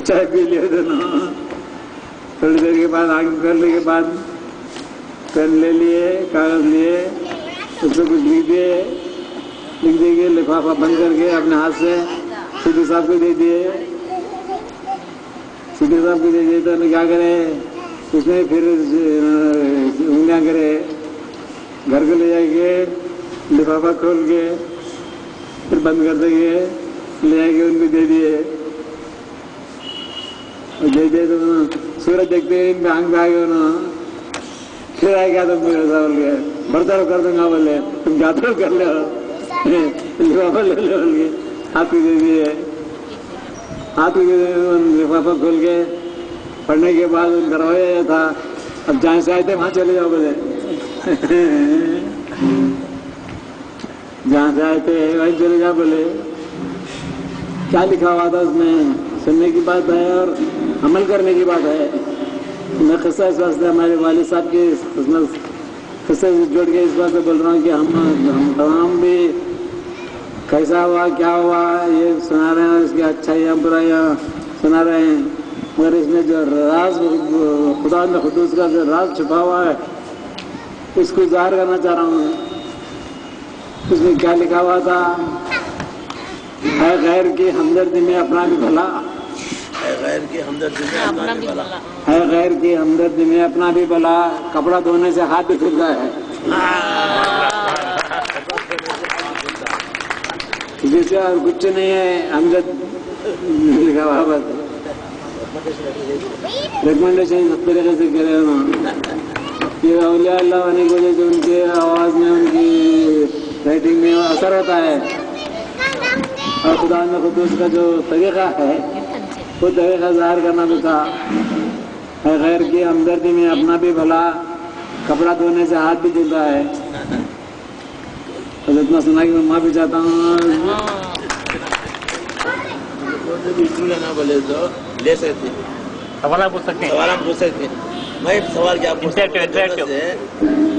चाय पी लिए दोनों। थोड़ी देर के बाद आगे करने के बाद पेन ले लिए, कागज लिए, उससे कुछ लिख दिए, लिफाफा बंद करके अपने हाथ से सिद्दीक साहब को दे दिए। सिद्दीक साहब को दे दिए तो उन्हें क्या करे, उसने फिर उंगलियां करे, घर को ले जाके लिफाफा खोल के फिर बंद कर देंगे, ले जाके उनको दे दिए। दे दिए तो सूरज देखते हैं इनके आंख में आ गए। उन्होंने फिर आए क्या, तुम मेरे साथ बोल गए बर्ताव कर दूंगा। बोले तुम जाते कर लो, लिफाफा ले लो बोल के हाथ को दे दिए। हाथ को लिफाफा खोल के पढ़ने के बाद उनका रवैया था, अब जहाँ से आए थे वहाँ चले जाओ। बोले जहाँ से आए थे वहीं चले जाओ। बोले क्या लिखा हुआ था उसमें, सुनने की बात है और अमल करने की बात है। मैं किस्सा इस वास्ते हमारे वालिद साहब के किस्से से जोड़ के इस बात से बोल रहा हूँ कि हम तमाम भी कैसा हुआ, क्या हुआ, ये सुना रहे हैं, इसकी अच्छाइयाँ बुराइयाँ सुना रहे हैं। मगर इसमें जो राज खुदा ने खुद उसका जो राज छुपा हुआ है, इसको जाहिर करना चाह रहा हूँ। उसमें क्या लिखा हुआ था, है गैर की हमदर्दी में अपना भी भला, है गैर की हमदर्दी में अपना भी भला, है गैर की हमदर्दी में अपना भी भला, कपड़ा धोने से हाथ भी धुलता है। जिससे और कुछ नहीं है, हमदर्द लिखा हुआ बस। रिकमेंडेशन इस तरीके से करे ना, ये औलिया अल्लाह होने की वजह से उनके आवाज़ में, उनकी राइटिंग में असर होता है। और खुदा में खुद उसका जो तरीका है वो तरीका ज़ाहिर करना भी था। गैर की हमदर्दी में अपना भी भला, कपड़ा धोने से हाथ भी धुलता है। तो इतना सुना कि मैं माफ़ी चाहता हूँ। ना बोले तो ले सकते, सवाल आप पूछ सकते हैं। सवाल हम पूछ सकते हैं। मैं सवाल क्या पूछता Interactive.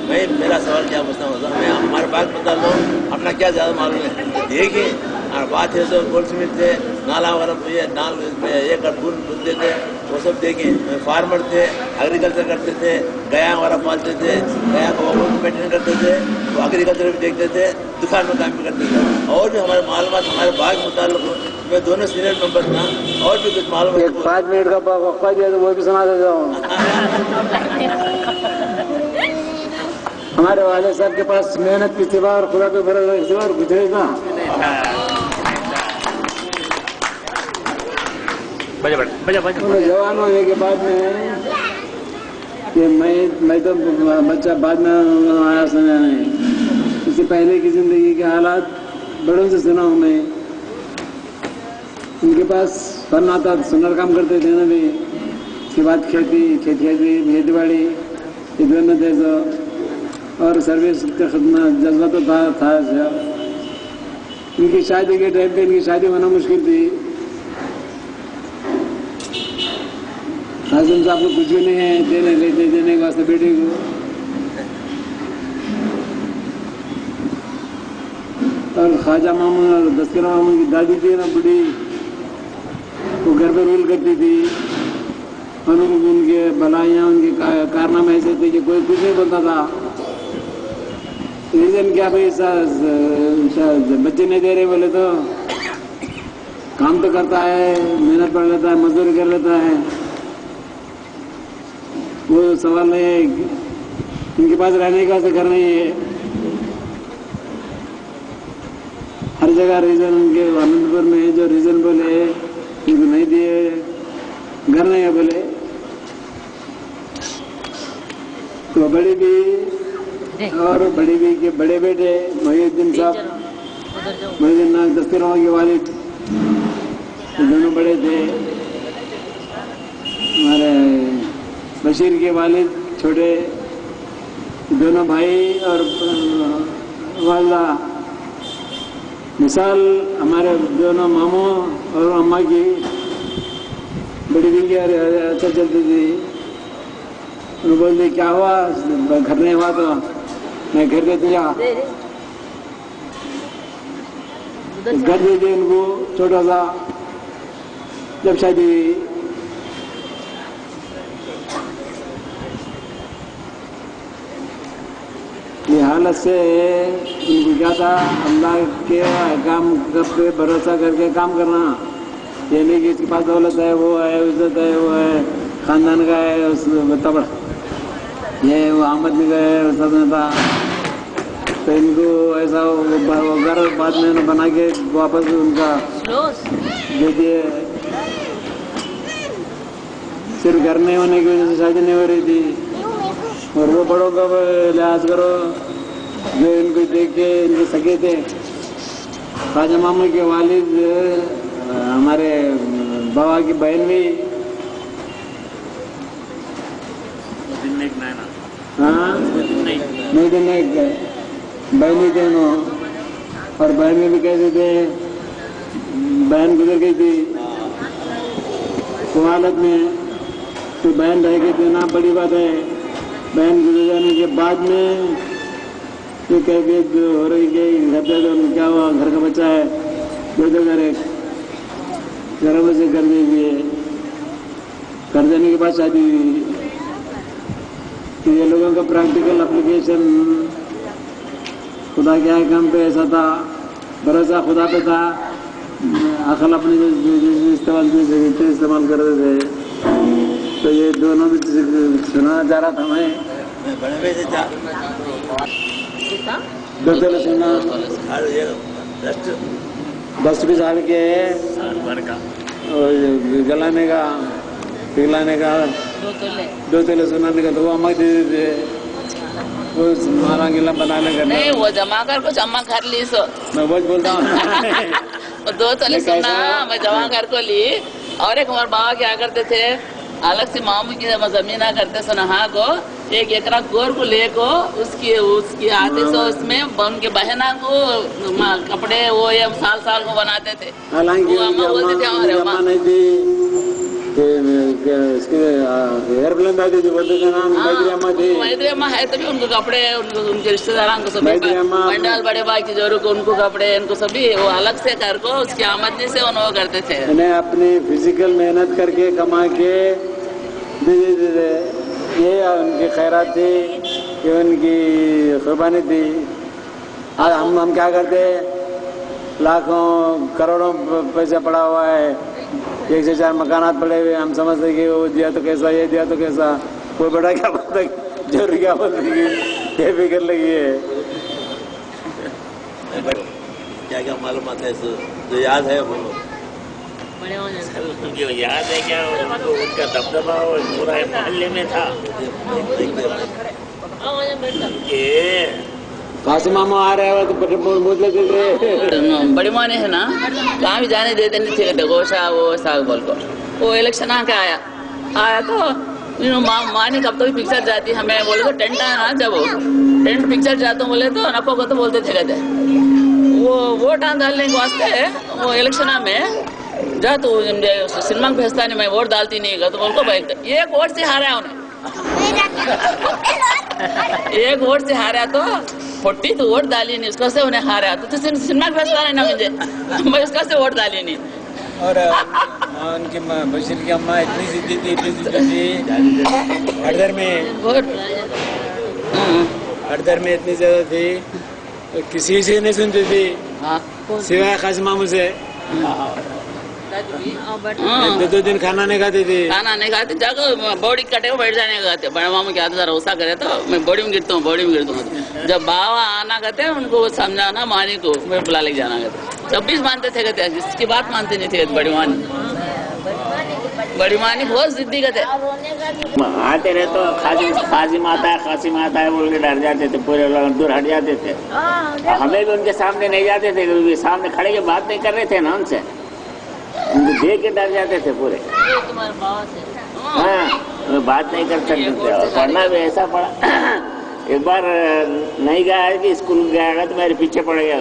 मैं मेरा सवाल क्या पूछता हूँ, मैं हमारे बात बता लो, अपना क्या ज्यादा मालूम है। देखिए और बात है तो गोल्ड स्मिथ थे, नाला वगैरह नाल एक फूल बुनते थे, वो सब देखें। फार्मर थे, एग्रीकल्चर करते थे, गया वगैरह पालते थे, गया को मेंटेन करते थे, वो एग्रीकल्चर भी देखते थे, दुकान में काम भी करते थे। और भी हमारे मालूमात हमारे बाग मुताल्लिक़ मैं दोनों सीनियर मेंबर था, और भी कुछ मालूम है। 5 मिनट का वक्फा दिया तो वो भी सुना देता हूँ। हमारे वाले साहब के पास मेहनत की सिवा और खुदा के भरोसे की सिवा और कुछ नहीं था। जवान होने के बाद में कि मैं तो बच्चा बाद में आया सुना नहीं, इससे पहले की जिंदगी के हालात बड़ों से सुना हूँ मैं। उनके पास फन आता, सुनर काम करते थे ना भी। उसके बाद खेती बाड़ी ये दोनों थे जो, और सर्विस का खिदमत जज्बा तो था। इनकी शादी के टाइम पे इनकी शादी होना मुश्किल थी। हाजिम साहब को कुछ भी नहीं है देने के वास्ते बेटे को। और ख्वाजा मामून और दस्तगीर मामून की दादी थी ना बूढ़ी, वो घर पे रूल करती थी। और उनके भलाइयाँ, उनके कारनामे ऐसे थे कि कोई कुछ नहीं बोलता था। रीजन क्या भाई, बच्चे नहीं दे रहे बोले तो काम तो करता है, मेहनत कर लेता है, मजदूरी कर लेता है। वो सवाल नहीं है, इनके पास रहने का घर नहीं है। हर जगह रीजन उनके आनंदपुर में जो रीजन बोले इनको नहीं दिए, घर नहीं है बोले। तो बड़ी भी और बड़ी भी के बड़े बेटे मोहिउद्दीन साहब, मोहिउद्दीन नाग दस्तगीर के वालिद, दोनों बड़े थे। हमारे बशीर के वालिद छोटे, दोनों भाई और वालदा। मिसाल हमारे दोनों मामू और अम्मा की बड़ी बीवी अच्छा चलती थी। उन्होंने बोलते क्या हुआ, घर नहीं हुआ तो मैं घर दे दिया, घर दे दिया उनको छोटा सा। जब शादी हुई ये हालत से उनको क्या था, अल्लाह के काम पे भरोसा करके काम करना। ये नहीं कि इसके पास दौलत है, वो है, इज्जत है, वो है, खानदान का है, उस तबड़ ये वो आमद में गए सब में था। तो इनको ऐसा वो घर बाद में बना के वापस उनका दे दिए। सिर्फ घर नहीं होने की वजह से शादी नहीं हो रही थी। और वो बड़ों का लिहाज करो जो इनको देख के इनके सगे थे। ख्वाजा मामू के वालिद हमारे बाबा की बहन भी, हाँ मोहिउद्दीन बहन ही थे उन्होंने। और बहन में भी कैसे थे, बहन गुजर गई थी वो हालत में, तो बहन रह गई थी ना, बड़ी बात है। बहन गुजर जाने के बाद में ये कैफियत हो रही कि घर पे तो क्या हुआ, घर का बच्चा है, दो घर एक जरा से कर दीजिए। कर देने के बाद शादी हुई। तो ये लोगों का प्रैक्टिकल एप्लीकेशन खुदा के अहकाम पे ऐसा था, भरोसा खुदा पे था, अकल अपने इस्तेमाल करते थे। तो ये दोनों भी सुनाना चाह रहा था मैं। दस सुना 10 साल के गलाने का पिघलाने का 2 तोले सुनाने का, तो वो अम्मा दे देते, वो मारा गिला बनाने का। नहीं वो जमा कर कुछ अम्मा कर ली सो मैं बहुत बोलता हूँ। वो 2 तोले सोना मैं जमा कर को ली। और एक हमारे बाबा क्या करते थे, अलग से मामू की जमीना करते सुनहा को 1 एकरा गोर को लेको उसकी आते से उसमें उनके बहना को कपड़े वो ये साल को बनाते थे। हालांकि वो अम्मा बोलते थे हमारे अम्मा नहीं थी, एयरप्लेन दादी थी, बोलते थे नाम मैत्री अम्मा थी। मैत्री अम्मा है तभी उनको कपड़े उनके रिश्तेदारों को सभी मैत्री अम्मा पंडाल बड़े भाई की जोरों को उनको कपड़े इनको सभी वो अलग से कर को उसकी आमदनी से उन्होंने करते थे। इन्हें अपनी फिजिकल मेहनत करके कमा के दे देते थे। ये उनकी खैरात थी, ये उनकी कुर्बानी थी। आज हम क्या करते, लाखों करोड़ों पैसा पड़ा हुआ है, 1 से 4 मकानात पड़े हुए, हम समझते कि वो दिया तो कैसा, ये दिया तो कैसा, कोई बड़ा क्या बोलता, जरूर क्या बोलती, ये फिक्र लगी है। क्या क्या मालूम आता है जो याद है बोलो। जो याद है क्या उनको, उनका दबदबा और पूरा मोहल्ले में था। कासिम मामा आ रहे हो तो बोल लेते थे। बड़ी माँ ने है ना कहाँ भी जाने देते नहीं थे, गोशा वो साग बोल को। वो इलेक्शन आके आया तो माँ ने कब तो भी पिक्चर जाती, हमें बोले तो टेंट आया ना, जब टेंट पिक्चर जाता हूँ बोले तो नको को तो बोलते थे कहते वो वोट डालने के वास्ते वो इलेक्शन में जा तो सिनेमा में भेजता नहीं, मैं वोट डालती नहीं तो बोल को भाई 1 वोट से हारा उन्हें। 1 वोट से हारा तो 40 तो वोट डाली नहीं उसका से उन्हें हारा तो सिनेमा में भेजता नहीं ना मुझे, मैं उसका से वोट डाली नहीं। और उनकी बशीर की अम्मा इतनी जिद्दी थी, हरदर में इतनी ज्यादा थी, किसी से नहीं सुनती थी सिवाय कासिम मामू से। 2 दिन खाना नहीं खाती थी, जाकर बॉडी कटे बैठ जाने का कहते, बड़ा मामू क्या जरा रोसा करे तो मैं बॉडी में गिरता हूँ। जब बाबा आना कहते उनको समझाना मानी को मैं बुला लेके जाना कहते, 26 मानते थे कहते, जिसकी बात मानते नहीं थे बड़ी मानी बहुत जिद्दी कहते। आते रहे तो खाजिम आता है बोल के डर जाते थे, पूरे लोग दूर हट जाते थे। हमें भी उनके सामने नहीं जाते थे क्योंकि सामने खड़े के बात नहीं कर रहे थे ना उनसे, उनको देख के डर जाते थे पूरे। हाँ बात नहीं कर सकते थे। और पढ़ना भी ऐसा पड़ा, एक बार नहीं गया कि स्कूल गया तो मेरे पीछे पड़ गया,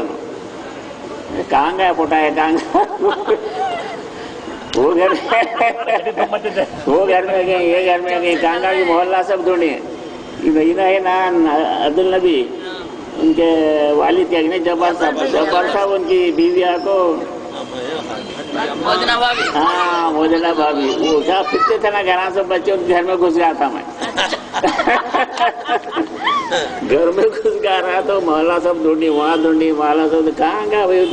कहाँ गया पोटा है, कहाँ वो घर में गए, ये घर में गए, कहाँ की मोहल्ला सब ढूंढे। महीना है ना अब्दुल नबी उनके वालिद के जब्बार साहब उनकी बीविया को मोजना भाभी, हाँ मोजना भाभी, वो क्या फिरते थे ना घर सब बच्चे, उनके घर में घुस गया था मैं। घर में घुस गया रहा तो मोहल्ला सब ढूंढी, वहाँ ढूंढी, मोहल्ला सब कहाँ गया भाई,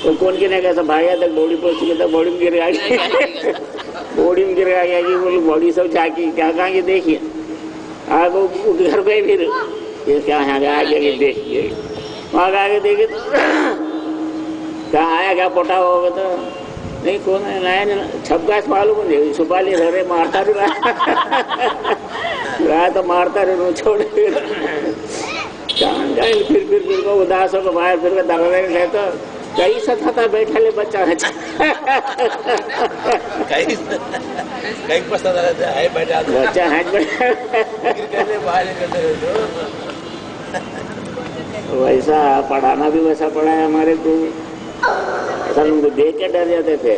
तो कौन की नहीं कैसा भागा तक बॉडी पहुंच गया था, बॉडी में गिर गया, बॉडी में गिर गया कि बोलो बॉडी सब झाकी क्या कहाँ की देखिए, आगे घर पे फिर ये क्या आगे देखिए, वहाँ आगे देखे तो कहाँ आया क्या पोटा होगा तो नहीं, कौन है नया छपका मालूम नहीं, छुपा लिए रहे मारता भी रहा तो मारता रहे छोड़ फिर को उदास होकर बाहर फिर दरवाजे में गए तो कई सथा था बैठा ले बच्चा बच्चा हाथ वैसा पढ़ाना भी वैसा पढ़ा है हमारे को, ऐसा उनको देख के डर जाते थे।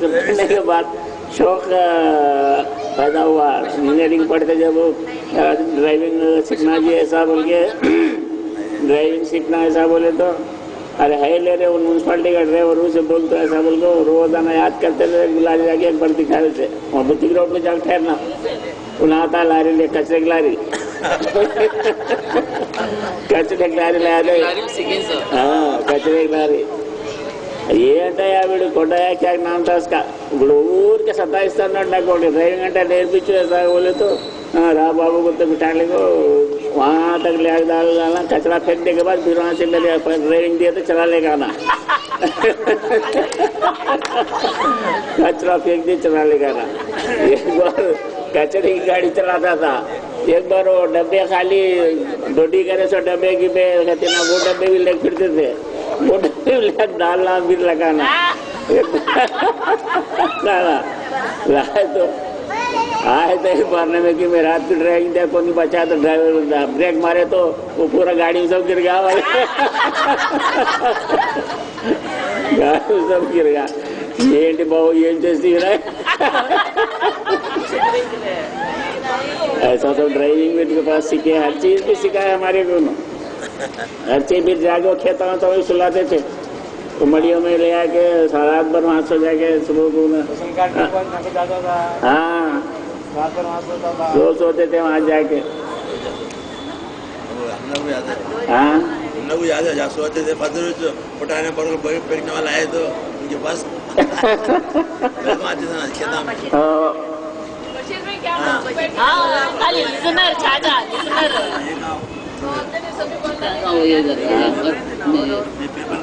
पहले के बाद शौक पैदा हुआ, इंजीनियरिंग पढ़ते जब ड्राइविंग सीखना जी ऐसा बोल के, ड्राइविंग सीखना ऐसा बोले तो अरे है ले रहे म्यूनसिपालिटी का ड्राइवर उसे बोल तो ऐसा बोल को रोजाना याद करते रहे, बुला जाके एक बार दिखा रहे थे मोहब्बती रोड पे चल ठहरना, उन्हें आता लारी ले कचरे की लारी कचरे की लारी लाया, हाँ कचरे की लारी ఏంటో వీడు కొట్టయ్యా नाम था उसका ऊर के 27 ड्राइविंग घंटा नेर्पिंचु ऐसा बोले तो रा बाबू को तो बिठा लेगो वहाँ तक ले डालना कचरा फेंकने के बाद फिर वहाँ से मेरे ड्राइविंग दिया तो चला लेगा ना कचरा फेंक दे चला लेगा ना। एक बार कचरे की गाड़ी चलाता था, एक बार वो डब्बे खाली रोटी करे सो डब्बे की पे कहते ना वो डब्बे भी ले फिरते थे, वो डब्बे भी ले डालना फिर लगाना लाए तो आए तो मारने में कि मैं रात की ड्राइविंग दिया को नहीं बचा तो ड्राइवर ब्रेक मारे तो वो पूरा गाड़ी में सब गिर गया गाड़ी में सब गिर गया। ఏంటి బాబు ఏం చేసి ऐसा तो ड्राइविंग में के पास सीखे, हर चीज भी सिखाया हमारे को, हर चीज भी जाके खेता तो वही सुलाते थे तो मड़ियों में ले आके रात भर वहाँ सो जाके सुबह को हाँ रोज सोते थे वहाँ जाके। हाँ लोग याद है जहाँ सोते थे फजर पटाने पर फेंकने वाला आए तो उनके पास खेता में खाली लिसनर चाचा लिसनर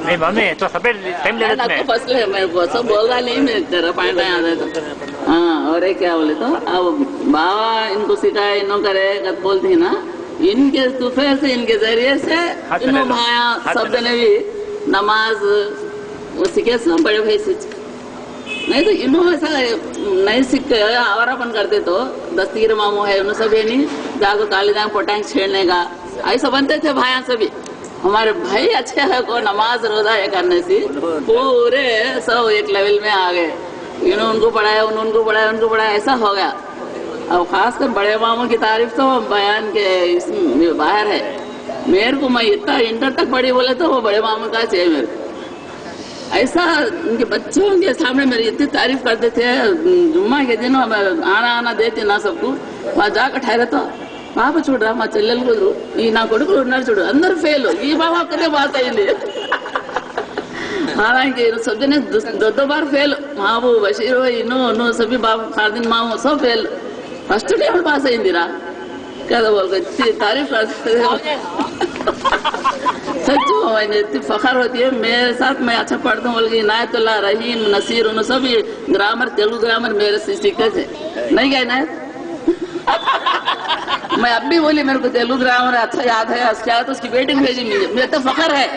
नहीं मम्मी तो सफेद टाइम ले लेते हैं। फसले मेरे को सब बोल रहा नहीं, मैं तेरा पॉइंट आ रहा था। हाँ और एक क्या बोले तो अब बाबा इनको सिखाए इन्हों करे कद बोलती है ना, इनके तुफे से इनके जरिए से इन्हों भाया सब ने भी नमाज वो सीखे सब बड़े भाई से, नहीं तो इन्हों ऐसा नहीं सीख आवारापन करते तो दस्तीर मामू है उन्होंने सब नहीं जागो काली दांग पोटांग छेड़ने का ऐसा बनते थे भाया सभी। हमारे भाई अच्छे है को नमाज रोजा ये करने से पूरे सब एक लेवल में आ गए, इन्होंने उनको पढ़ाया उनको पढ़ाया उनको पढ़ाया ऐसा हो गया। अब खासकर बड़े मामू की तारीफ तो बयान के इसमें बाहर है। मेरे को मैं इतना इंटर तक पढ़ी बोले तो वो बड़े मामू का चाहिए मेरे को, ऐसा उनके बच्चों के सामने मेरी इतनी तारीफ करते थे। जुम्मा के दिन आना देते ना सबको वहाँ जाकर ठहरे तो బాబు చూడరా మా చెల్లెలు కుదురు ఈ నా కొడుకులు ఉన్నారు చూడు అందరూ ఫెయిల్ ఈ బాబు ఒక్కనే పాస్ అయింది। हालांकि सब जने दो बार फेल, मामू बशीर इन्हों सभी बाबू खारदीन मामू सब फेल, फर्स्ट डे में पास अయిందిరా क्या बोल के तारीफ करते सच में इतनी फखर होती है मेरे साथ। मैं अच्छा पढ़ता हूँ बोल के इनायतुल्लाह रहीम नसीर उन सभी ग्रामर तेलुगु ग्रामर मेरे से सीखते थे, नहीं गए इनायत मैं अब भी बोली मेरे को तेलुगु ग्रामर अच्छा याद है, क्या तो उसकी बेटी भेजी मुझे तो फखर है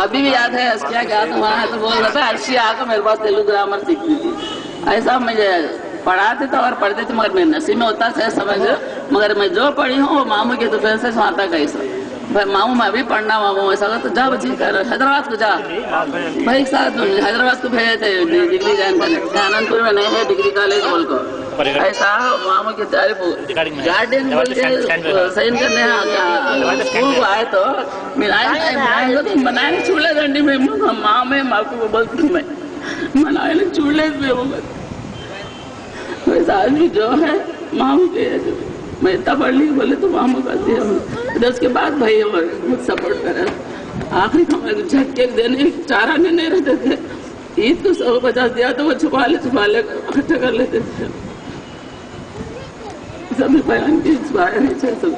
अभी भी याद है क्या तो वहाँ तो बोल रहा था अर्शी आकर मेरे पास तेलुगु ग्रामर सीखती थी। ऐसा मुझे पढ़ाते थे और पढ़ते थे मगर मेरे नसीब में होता है समझ, मगर मैं जो पढ़ी हूँ वो मामू के दुकान से वहाँ तक ऐसा भाई मामू मैं अभी पढ़ना मामू ऐसा तो जा बच्ची कर हैदराबाद को जा भाई एक साथ हैदराबाद को भेजे थे डिग्री ज्वाइन करने, आनंदपुर में नहीं है डिग्री कॉलेज बोल को ऐसा मामू की तारीफ गार्डियन बोल के साइन करने स्कूल को आए तो मिलाएंगे तो मनाए चूल्हे दंडी में माँ में माँ को बोलती हूँ मैं मनाए चूल्हे में वो वैसा आज भी जो है मामू के मैं इतना पढ़ ली बोले तो मामू करती है। उसके बाद भाई मुझ सपोर्ट करे आखिरी हमारे झटके देने चारा नहीं रहते थे, ईद को 150 दिया तो वो छुपा ले इकट्ठा कर लेते थे। सभी बयान की इंस्पायर है सब।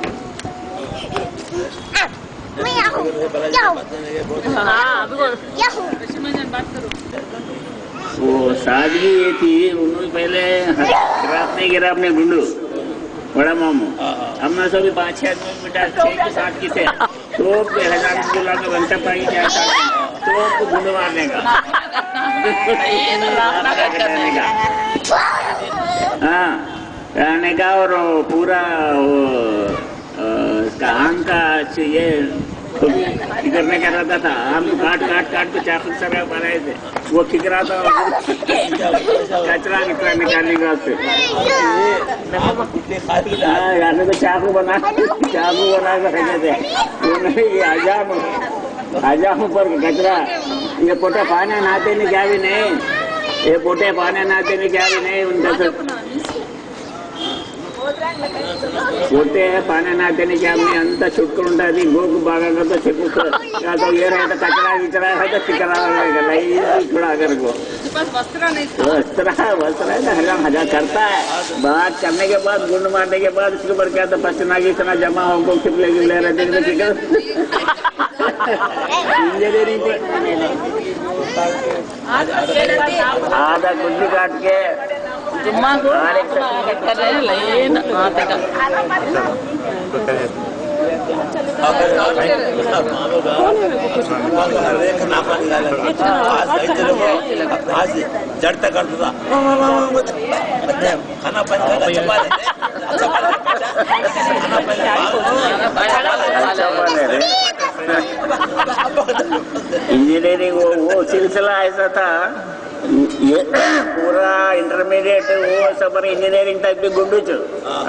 वो सादगी ये थी उन्होंने पहले गिराफ नहीं गिरा अपने गुंडू बड़ा मामू हमने सभी 5-6 आदमी बेटा 6-7 की थे तो 1000 का घंटा पाई क्या तो गुंडू मारने का हाँ रहने का और पूरा इसका आम का ये करने का रहता था, आम काट के चाकू से बनाए थे वो ठिकरा था कचरा निकालने का उससे यानी तो चाकू बना कर रखे थे आजाम पर कचरा ये पोटे पाने नहाते नहीं क्या भी नहीं, ये पोटे पाने नहाते नहीं क्या भी नहीं उनका सब పోతే పానే నాటని ఆమె అంతా చుట్టుకుంటుంది గోకు బాగా కదా చెప్పుతో ये रहे तो कचरा विचरा है तो चिकरा थोड़ा अगर को वस्त्र हजा करता है। बात करने के बाद गुंड मारने के बाद उसके ऊपर क्या तो पसीना की इतना जमा हमको खिपले ले रहे थे इंजीनियरिंग आधा कुछ भी काट के जुम्मा को कर रहे लेकिन जड़ तक करता खाना इंजीनियरिंग वो सिलसिला ऐसा था ये पूरा इंटरमीडिएट वो सब इंजीनियरिंग तक भी गुंडू चो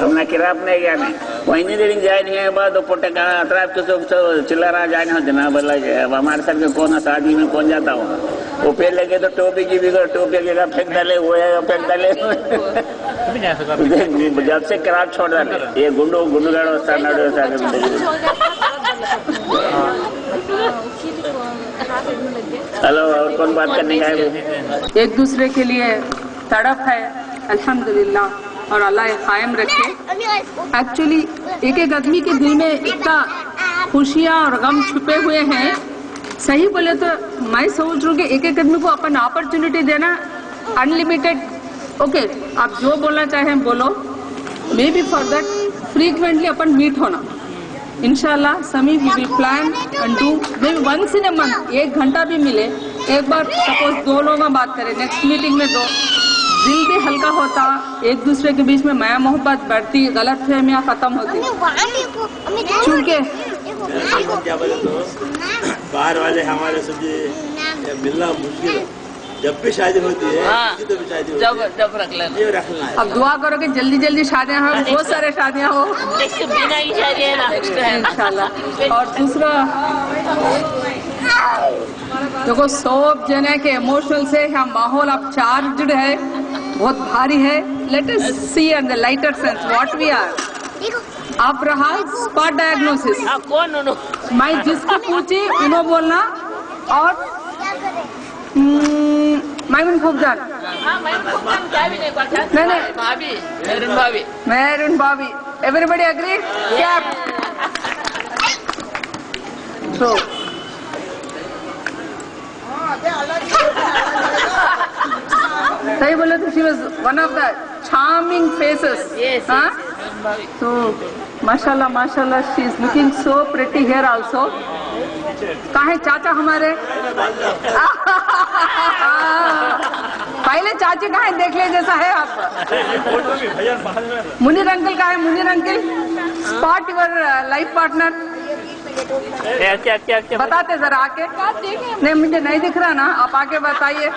अपना किराप नहीं गया नहीं वो इंजीनियरिंग ज्वाइन किए बाद पोटे का अतराब के सब चिल्लारा ज्वाइन होते ना बोला अब हमारे साथ में कौन शादी में कौन जाता हूँ वो पेड़ लगे तो टोपी की भी टोपी का फेंक डाले वो फेंक डाले जब से किराप छोड़ डाले ये गुंडू गाड़ो हेलो और कौन बात करने का है? एक दूसरे के लिए तड़प है अल्हम्दुलिल्लाह और अल्लाह कायम रखे। एक्चुअली एक एक आदमी के दिल में इतना खुशियाँ और गम छुपे हुए हैं। सही बोले तो मैं सोच रही हूँ कि एक एक आदमी को अपन अपॉर्चुनिटी देना अनलिमिटेड। ओके, आप जो बोलना चाहें बोलो, maybe for that frequently अपन मीट होना इंशाल्लाह। समी we will plan and do maybe once in a month, 1 घंटा भी मिले एक बार, सपोज 2 लोग बात करें नेक्स्ट मीटिंग में, दो दिल भी हल्का होता, एक दूसरे के बीच में माया मोहब्बत बढ़ती, गलत फहमियाँ खत्म होती। चूंकि बाहर वाले हमारे समझे मिलना मुश्किल है, जब भी शादी होती है तो भी शादी होती है, जब रख लेना, ये रखना है। अब दुआ करो कि जल्दी जल्दी शादियाँ हो, बहुत सारे शादियाँ हो बिना ही शादी है ना इंशाल्लाह। और दूसरा देखो सब जने के इमोशनल से यहाँ माहौल अब चार्ज्ड है, बहुत भारी है। Let us see in the lighter sense what we are. अब रहा स्पॉट डायग्नोसिस, कौन मैं जिसको पूछी उन्होंने बोलना। और मैमून खूबजान, नहीं भाभी मेरून भाभी, एवरीबडी एग्री? सो सही बोले तो she was one of the charming faces. हाँ, तो माशाल्लाह माशाल्लाह she is looking so pretty here also. कहाँ है चाचा हमारे? पहले चाची कहाँ है, देख ले जैसा है आप। मुनीर अंकल कहाँ है? Munir uncle, spot your life partner, बताते जरा आके। नहीं मुझे नहीं दिख रहा ना, आप आके बताइए।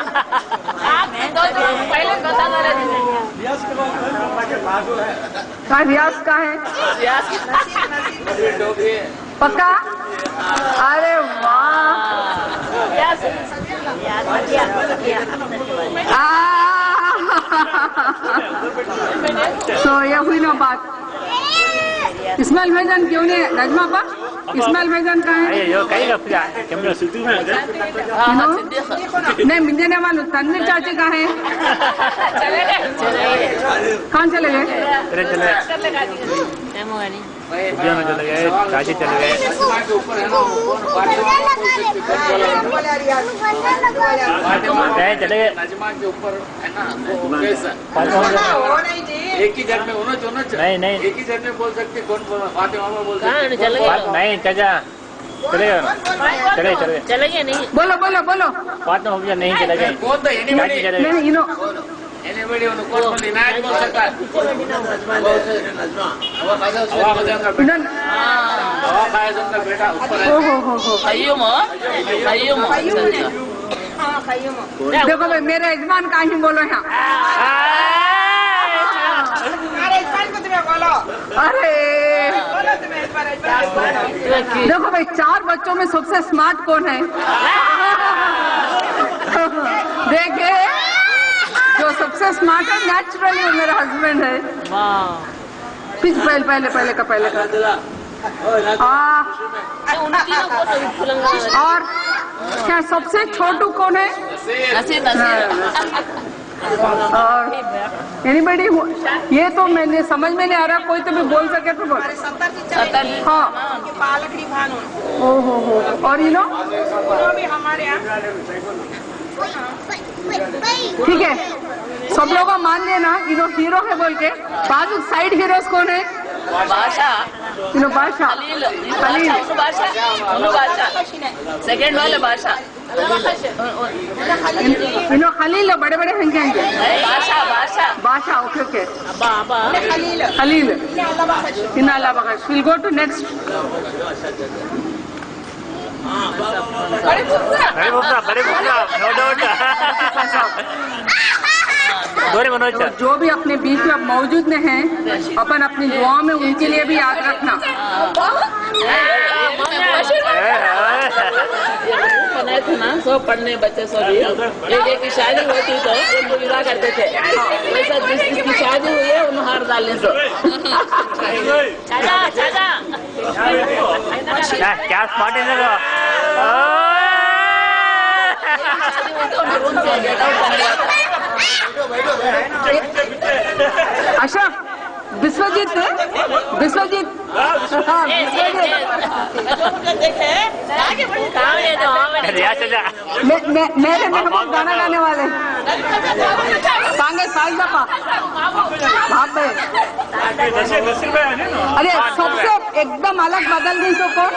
कहाँ रियाज कहाँ है? पक्का? अरे वाह, तो ये हुई ना बात। इस्माइल भाईजान क्यों नहीं? नजमा पर इस्माइल भाईजान कहाँ है? नहीं मुझे नहीं मालूम। तन्वीर चाची कहाँ है? कहाँ चले गए? चाची चले गए। एक ही घर में होना चाहिए। नहीं एक ही घर में बोल सकते, कौन फातिमा बोल सकते? नहीं चाचा चले गए नहीं। बोलो बोलो बोलो। फातिमा भैया नहीं चले गए। कौन तो चाची चले गए। नहीं, एनीबडी कौन बोल इनायत बोल सकता है? हवा खाया उनका बेटा ऊपर है। देखो भाई मेरे यजमान का ही बोलो यहाँ। अरे देखो भाई 4 बच्चों में सबसे स्मार्ट कौन है? देखे, जो सबसे स्मार्ट है नेचुरली वो मेरा हस्बैंड है। प्लीज पहले का और क्या सबसे छोटू कौन है? नसीब और एनीबडी? ये तो मैंने समझ में नहीं आ रहा, कोई तो भी बोल सके तो बोल। हाँ, ओहो, और यू नो हमारे यहाँ ठीक है, सब लोग मान लेना इनो हीरो है बोल के। बाजू साइड हीरोज कौन है? बादशाह, इनो बादशाह, खलील, बादशाह, सेकंड वाले बादशाह, इनो खलील बड़े बड़े होंगे। बादशाह, ओके, खलील इन अलावा विल गो टू नेक्स्ट। बड़े बुकरा, नो डाउट। जो भी अपने बीच में अब मौजूद में हैं, अपन अपनी दुआओं में उनके लिए भी याद रखना। बनाए थे ना, सब पढ़ने बच्चे सभी, एक की शादी होती तो उनको विवाह करते थे, वैसा जिसकी शादी हुई है उन्हें हार डालने से। क्या स्मार्ट है अशरफ, विश्वजीत मेरे महबूब गाना गाने वाले सांगे साई बापा भाप भाई। अरे सबसे एकदम अलग बदल गई तो कौन?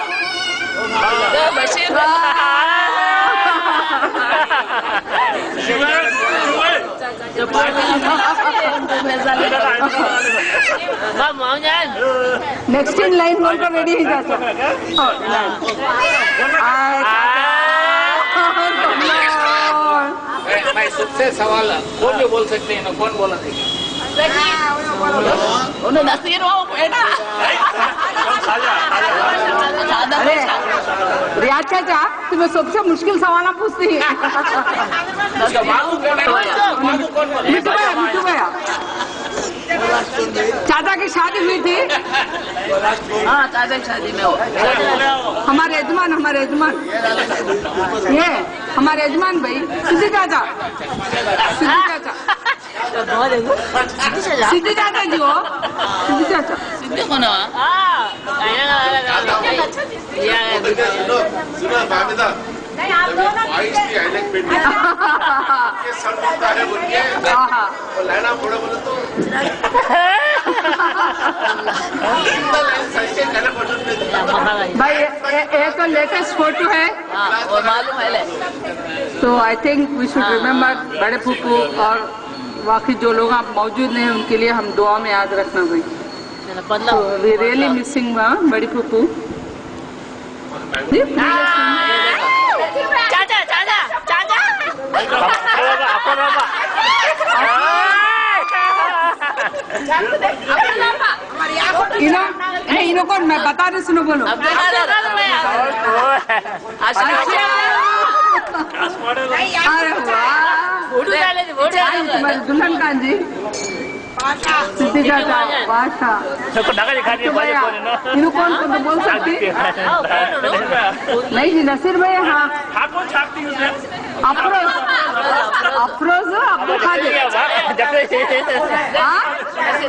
नेक्स्ट इन लाइन बोलकर रेडी ही जाता। मैं सबसे सवाल कौन भी बोल सकते हैं ना, कौन बोला उन्हें नसीर हो बेटा। अरे रियाज चाचा, तुम्हें सबसे मुश्किल सवाल पूछती है। मिठू भैया, चाचा की शादी हुई थी। हाँ, चाचा की शादी में हो। हमारे यजमान ये हमारे यजमान भाई सिद्धू चाचा सिद्धू चाचा जी हो। सिद्धू चाचा सिद्धू कौन है? भाई ये तो लेटेस्ट फोटो है और मालूम है। तो I think we should remember बड़े फूफू और बाकी जो लोग आप मौजूद हैं उनके लिए हम दुआ में याद रखना भाई। वी रियली मिसिंग बड़ी फूफू। इनो कौन? मैं बता रही, सुनो बोलो। अरे वाह, दुल्हन कान जी, सिद्धू चाचा, बादशाह, इनो कौन तो बोल सकती? नहीं जी, नसीर भाई। हाँ, अफरोज आपको खा दे।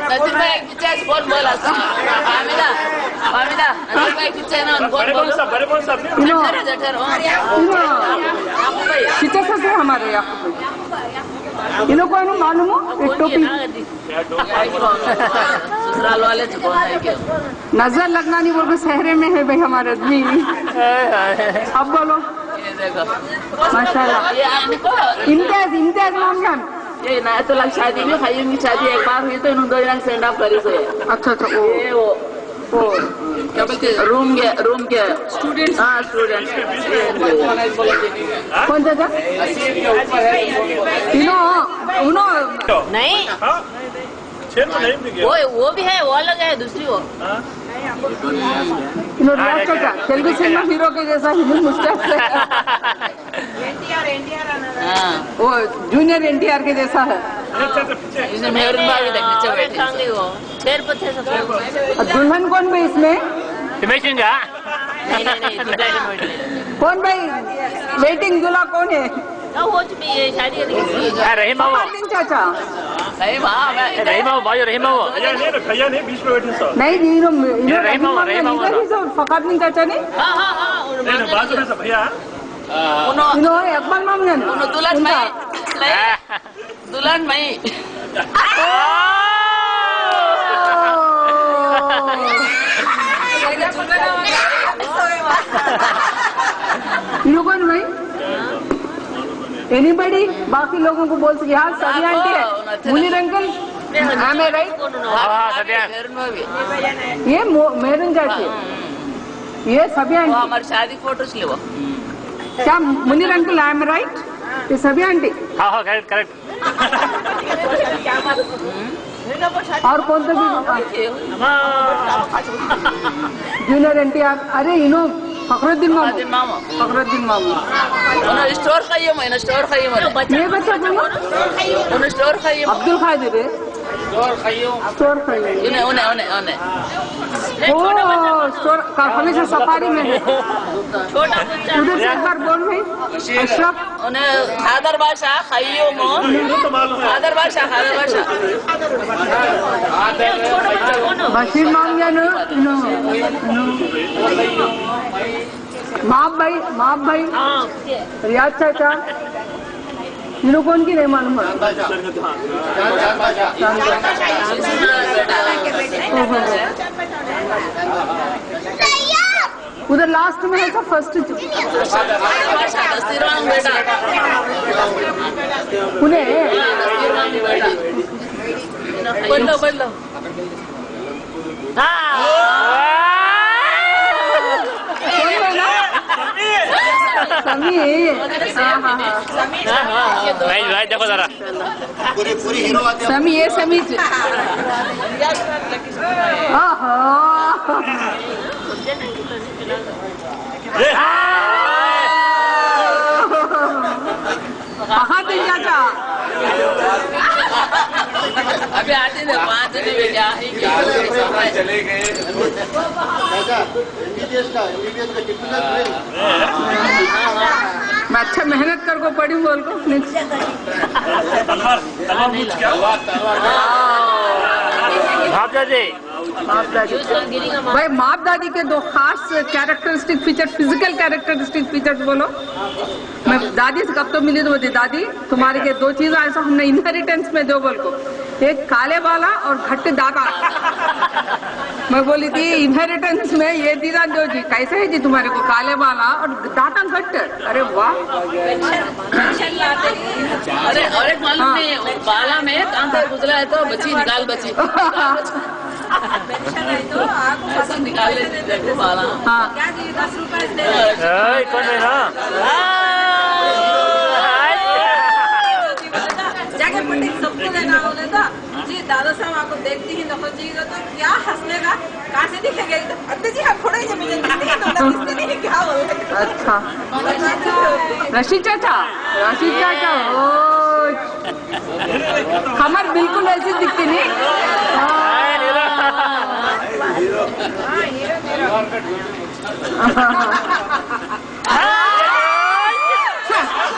नसीर भाई पिक्चर कौन बोला? फामिदा नसीर भाई पिक्चर ना कौन बोला? पिक्चर से हमारे इनो को मालूम हो? एक टोपी ससुराल वाले तो कौन है क्या? नजर लगना नहीं बोल के शहरे में है भाई हमारे आदमी। अब बोलो। माशाल्लाह। इम्तियाज मोहम्मद। ये ना तो लग शादी में खाई की शादी एक बार हुई तो इन दो जन सेंड ऑफ करी से। अच्छा वो क्या बोलते हैं? रूम के स्टूडेंट्स। हाँ, स्टूडेंट्स। कौन चाचा? इनो नहीं, वो भी है, वो अलग है, दूसरी वो इन्होंने रियाज चाचा तेलुगु सिनेमा हीरो के जैसा हिंदी मुस्टैच से हाँ वो जूनियर एनटीआर के जैसा है इसने मेहरून भाभी तक नीचे बैठी और दुल्हन कौन भाई इसमें हिमेशिंगा नहीं नहीं नहीं दूल्हा नहीं बैठी कौन भाई वेटिंग दूल्हा कौन है रहीम बाबू फखरुद्दीन चाचा सही माँ मैं रहीम बाबू बाजू रहीम बाबू नहीं जी रहीम बाबू फखरुद्दीन चाचा नहीं हाँ हाँ हाँ उन्होंने इन्होंने अकबर मामून दुल्हन मैं दुल्हन मैं कौन भाई एनीबडी बाकी लोगों को बोल सके हाँ सभी आंटी है मुनीर अंकल हाँ मैं राइट मेहरून भाभी ये मेहरून चाची ये सभी वो आंटी हमारी शादी फोटोज ले वो क्या Munir uncle I am right ये सभी आंटी हाँ हाँ करेक्ट करेक्ट और कौन सा भी जूनियर एनटीआर अरे इनो फखरुद्दीन मामू मामा फखरुद्दीन मामू उन्होंने स्टोर खाइए मैं स्टोर खाइए ये बच्चा कौन उन्होंने स्टोर खाइए अब्दुल खादिर है स्टोर खाइए स्टोर खाइए उन्हें उन्हें उन्हें उन्हें ओ स्टोर हमेशा सफारी में है उधर से एक बार बोल भाई अशरफ उन्हें खादर बादशाह खाइयो मो खादर बादशाह बशीर माम जानो माप भाई रियाज चाचा इन कौन की नहीं मालूम है उधर लास्ट में है फर्स्ट उन्हें बोलो बोलो समी भाई देखो जरा समी ये समी चाचा अभी आते थे 5 दिन में क्या चले गए मैं अच्छा मेहनत कर को पढ़ी बोल को भाई माप दादी के दो खास characteristic feature physical characteristic features बोलो मैं दादी से कब तो मिली तो बोलती दादी तुम्हारे के दो चीज ऐसा हमने इनहेरिटेंस में दो बोल को एक काले वाला और घट्टे दाता मैं बोली थी इनहेरिटेंस में ये दीदा दो जी कैसे है जी तुम्हारे को काले वाला और दाता घट्ट अरे वाह अरे और एक मालूम नहीं बाला में कहाँ से गुजरा है तो बची निकाल बची ऐसा निकाल ले बाला हाँ कौन है ना जाके पट्टी सबको देना बोले तो जी दादा साहब आपको देखती ही नखो जी तो क्या हंसने का कहाँ से दिखेगा तो अरे जी आप थोड़ा ही जमीन नहीं क्या बोले अच्छा रशीद चाचा ओ कमर बिल्कुल ऐसी दिखती नहीं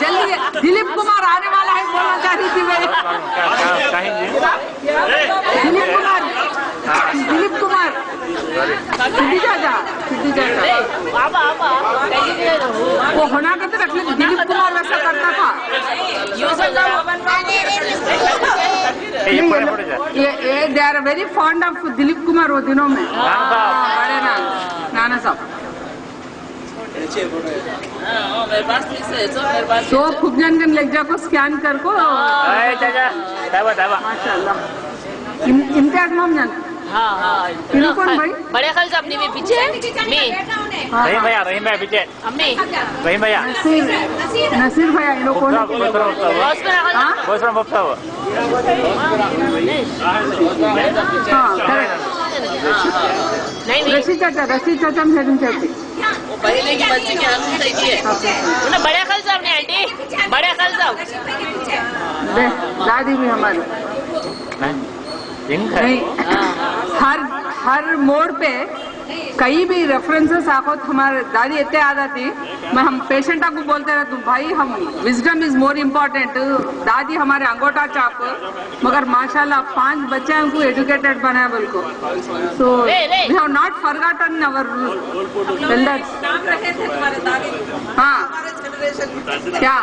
जल्दी दिलीप कुमार आने वाला है बोलना चाह रही थी मैं दिलीप कुमार सिद्धि चाचा वो होना का तो रखने दिलीप कुमार वैसा करता था ये they are very fond of Dilip Kumar वो दिनों में बड़े नाना साहब मेरे पास मेरे पास तो खूब जानकर लग जा को स्कैन कर को माशाल्लाह इम्तियाज मोहम्मद हाँ हाँ इन्हों कौन भाई बड़े खाल साहब ने भी पीछे मैं रहीम भैया पीछे अम्मी रहीम भैया नसीर भैया इन्हों कौन हाँ करेक्ट नहीं नहीं रशी चाचा सेवन चाची वो पहले की बच्ची की हालत सही है उन्हें बड़े खल साहब ने आंटी बड़े खल साहब दादी भी हमारी नहीं हर मोड़ पे कई भी रेफरेंसेस आको हमारे दादी इतने आ जाती मैं हम पेशेंट को बोलते रहते हूँ भाई हम विजडम इज मोर इम्पोर्टेंट दादी हमारे अंगोटा चाप मगर माशाल्लाह 5 बच्चे हमको एजुकेटेड बनाया बिल्कुल so we have not forgotten our elders नाम रखे थे तुम्हारे दादी हाँ हमारे जनरेशन में क्या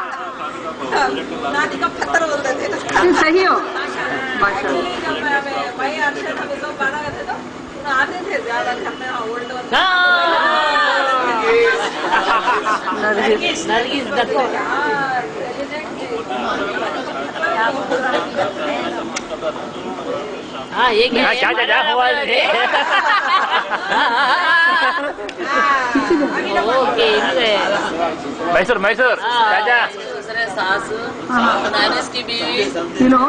दादी का पत्थर बोलते थे सही हो माशाल्लाह जब भाई अक्षय हम सब बारह गए थे तो आते थे ज्यादा घर में ओल्ड नरगिस देखो हाँ ये क्या है? क्या हुआ ओके मैसूर मैसूर चाचा दूसरे सास नानिस की बीवी यू नो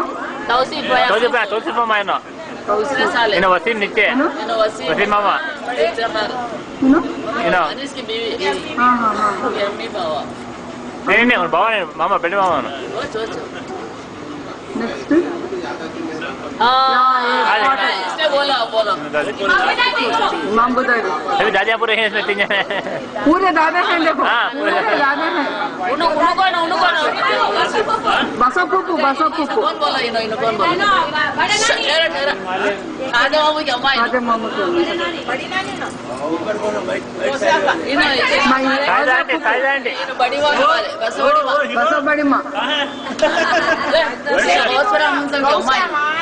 तौसीफ तोसिफ मामा इनो दूसरे साल इनो वसीम निच्चे वसीम मामा यू नो इनो नानिस की बीवी हाँ हाँ हाँ यम्मी बावा नहीं उन बाबा ने मामा बेटे मामा ने नेक्स्ट इसने बोला इमाम बुदारी अभी दादियाँ पूरे हैं इसमें 3 जने पूरे दादा हैं देखो हाँ, पूरे दादा हैं उन्हों कौन बसो पुप्पू कौन बोला इन्हों कौन बोला ठहरा आधे मामू क्या माँ आधे मामू को बड़ी नानी ना साइड आंटी बड़ी माँ हमारे बस बसो बड़ी माँ बहुत बड़ा हम सब क्या माँ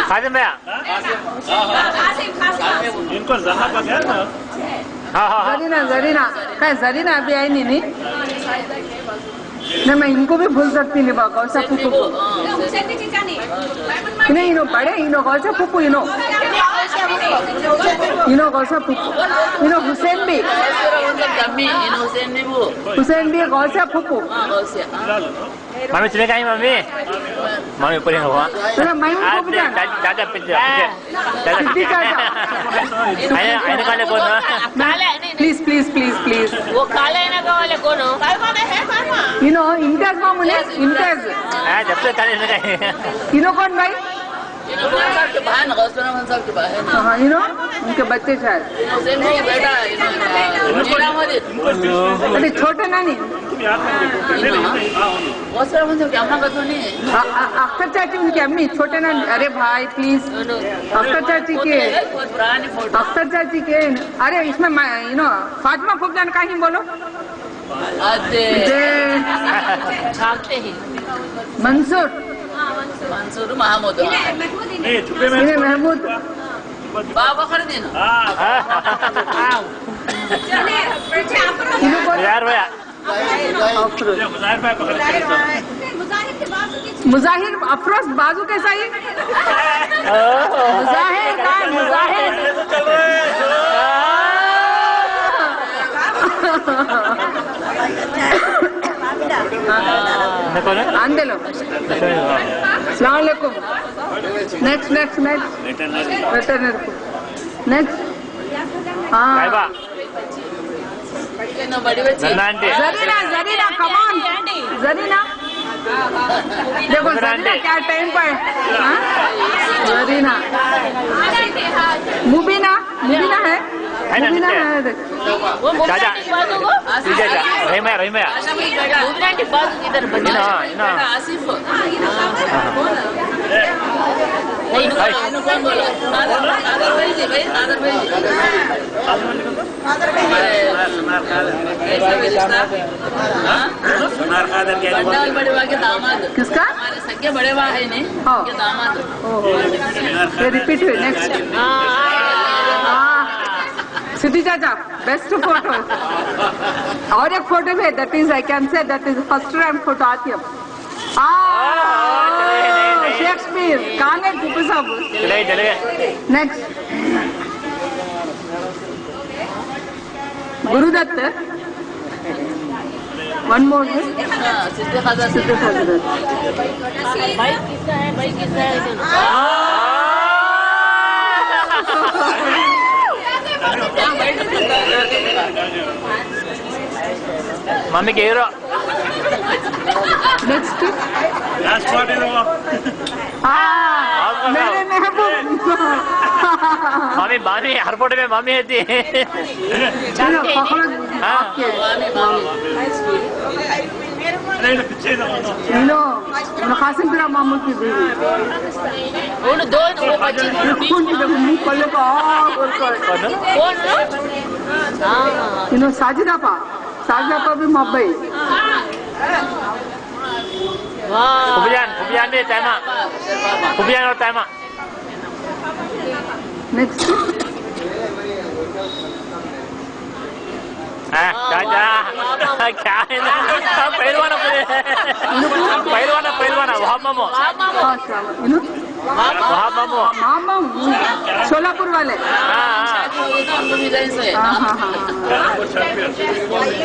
खादिम भैया इनको जहाँ का है ना हाँ हाँ हाँ जरीना जरीना अभी आई नहीं मैं इनको भी भूल सकती नहीं बाबा कौन सा पुप्पू नहीं इनो बड़े इनो कौन सा पुप्पू इनो कौन सा पुप्पू इनो हुसैन भी कौन सा पुप्पू मम्मी चले गई मम्मी ऊपर ही हुआ मैं उनको भी जाना चाचा पीछे आने काले कौन प्लीज वो काले ना का वाले कौन हो इम्तियाज मामूने इम्तियाज जब से काले से गए इनो कौन भाई साहब के बहन गौसुरमन साहब के बहन हाँ उनके बच्चे शायद हुसैन भाई बेटा अरे छोटे नानी गौसुरमन साहब की अम्मा का तो नहीं है अख्तर चाची उनकी अम्मी छोटे नानी अरे भाई प्लीज अख्तर चाची के पुरानी फोटो अख्तर चाची के अरे इसमें फातिमा फुकजान का ही बोलो छापते ही मंसूर मंसूर महमूद इन्हें महमूद बाबा कर देना इन्हों को यार भैया मुजाहिर अफरोज बाजू कैसा ही मुजाहिर का मुजाहिर आंदोलन अस्सलाम वालेकुम नेक्स्ट वेटरनरी नेक्स्ट हाँ बड़ी बच्ची जरीना कम ऑन जरीना देखो जरीना क्या टाइम पर हाँ? जरीना मुबीना है मुबीना है चाचा रहीम भैया इधर आसिफ कौन बोला नादर भाई जी बड़े बा के दामाद किसका हमारे सगे बड़े बा है नहीं हाँ। के दामाद ये रिपीट हुई नेक्स्ट सिद्धि चाचा बेस्ट फोटो और एक फोटो भी that is I can say that is first rank photo आती है शेक्सपियर कहाँ गए पुप्पू साहब चले गए नेक्स्ट गुरुदत्त वन मोर सिद्धि खाजा सिद्धि भाई किसका है मम्मी के हीरो नेक्स्ट लास्ट पार्ट है वो मेरे महबूब मम्मी मामी हर फोटो में मम्मी थी चलो पकड़ो हाँ लो कासिम तेरा मामू की बीवी उन दो वो बच्चे कौन की देखो मुंह खोले को कौन इनो साजिदा पा भी मब्बई फुबियान भी तैमा फुबियान और तैमा नेक्स्ट चाचा क्या है ना पहलवाना पहलवाना वहाँ मामो इनो वहाँ मामो मामा सोलापुर वाले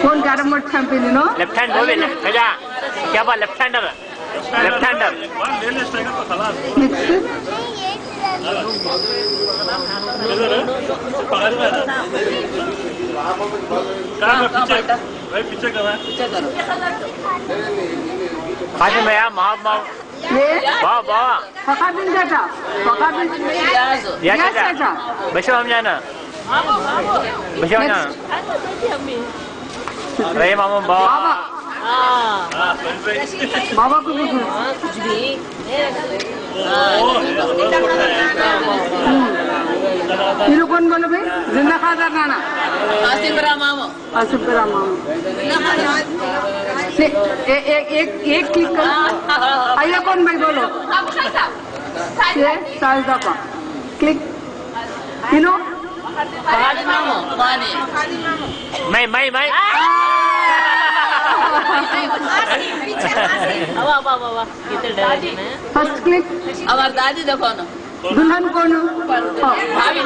कौन कैरम बोर्ड चैंपियन इनो लेफ्ट हैंड वो भी चाचा क्या बात लेफ्ट हैंडर नेक्स्ट काशिम भैया महात्मा ये वाह वाह फकाबिन चाचा या यस चाचा चाचा बशो हम जाना बशो हम जाना रहे मामू बाबा बाबा को भी हीरो कौन बोलो भाई जिंदा खादर नाना आसिफ रामामो आसिफ रामा एक क्लिक कर आइया कौन भाई बोलो ये साजिदा पा क्लिक हीरो फहादी मामो माने मैं फर्स्ट क्लिक हमार दादी देखो ना दुल्हन कौन भाभी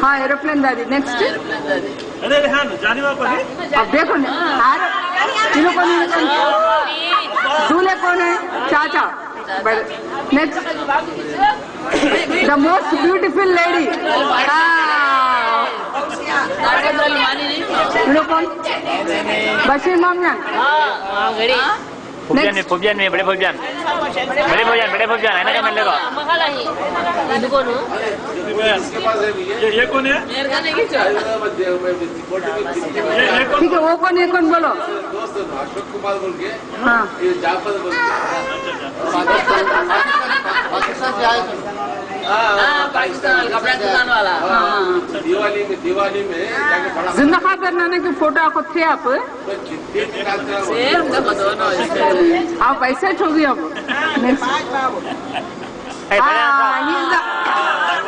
हाँ एरोप्लेन दादी नेक्स्ट अरे रेहान जाने वाला अब देखो ना हीरो कौन दूल्हे कौन है चाचा next the most beautiful lady hero कौन बशीर मामजान फुबियान में बड़े फुबियान है ना क्या मिल लेगा ये कौन है ठीक है वो कौन है कौन बोलो अशोक कुमार बोल के हाँ ये जाफर बोल पाकिस्तान कपड़ा दुकान वाला दिवाली में जाके बड़ा जिंदा खातर नाना की फोटो आपको थे आप सेम देखो दोनों आप ऐसे होगी अब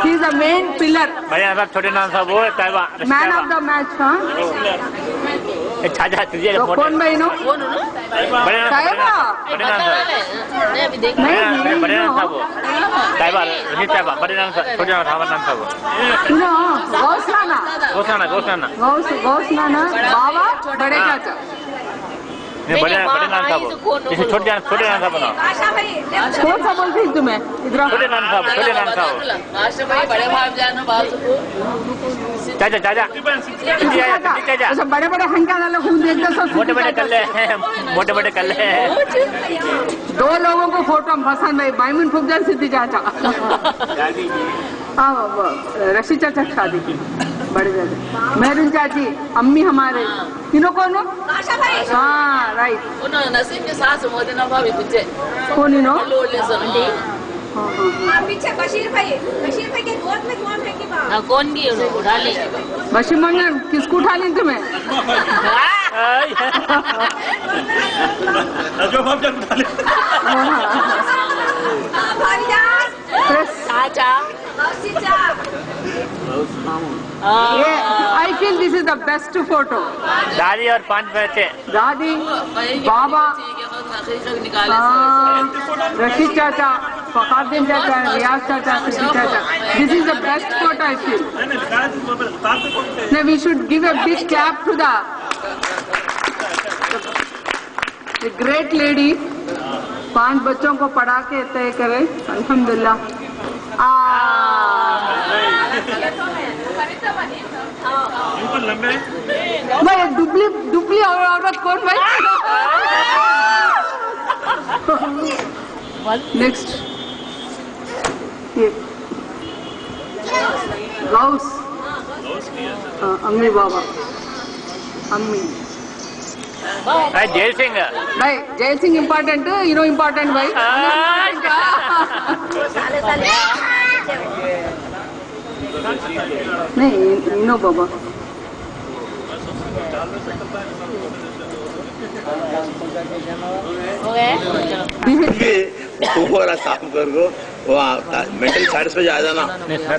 he is the main pillar बढ़िया साहब छोटे नाम साहब वो Taiba man of the match हाँ चाचा तुझे तो कौन भाई नो बड़े नाम ताइबा नहीं बड़े नाम साहब ताइबा रशीद ताइबा बड़े नाम छोटे नाम साहब नो गौसलाना गोसनाना गौसलाना बाबा बड़े चाचा बड़े नाम साहब इसे छोटे नाम साहब बनाओ कौन सा बोलती है तुम्हें इधर छोटे नाम साहब आशा भाई बड़े भाई जानो बाजू को चाचा अच्छा बड़े बड़े हंका वाले खून देखते सब मोटे कर ले दो लोगों को फोटो पसंद है मायमून फुकजान सिद्धि चाचा हाँ रशीद चाचा की शादी की बड़े चाचा मेहरून चाची अम्मी हमारे तीनों कौन हो हाँ राइट उन्होंने नसीब के साथ मोदी ना भाभी पूछे कौन इनो लोले सुनो पीछे बशीर भाई के गोद में कौन है कि बाप कौन भी उठा ले बशीर मंगन किसको उठा ली तुम्हें जो भाव चल उठा ले भाईजान चाचा ये I feel this is the best photo दादी और 5 बच्चे दादी बाबा रशीद चाचा फकारुद्दीन चाचा रियाज चाचा सिद्दीक चाचा this is the best photo I feel we should give a big clap to the great lady 5 बच्चों को पढ़ा के तय करे अल्हम्दुलिल्लाह भाई दुबली दुबली औरत कौन भाई? नेक्स्ट ये गाउस अम्मी बाबा अम्मी जय सिंह भाई जय सिंह इम्पोर्टेंट हीरो इम्पोर्टेंट भाई नहीं नो बाबा थोड़ा साफ कर को वो मेंटल सैटिस्फाई आ जाना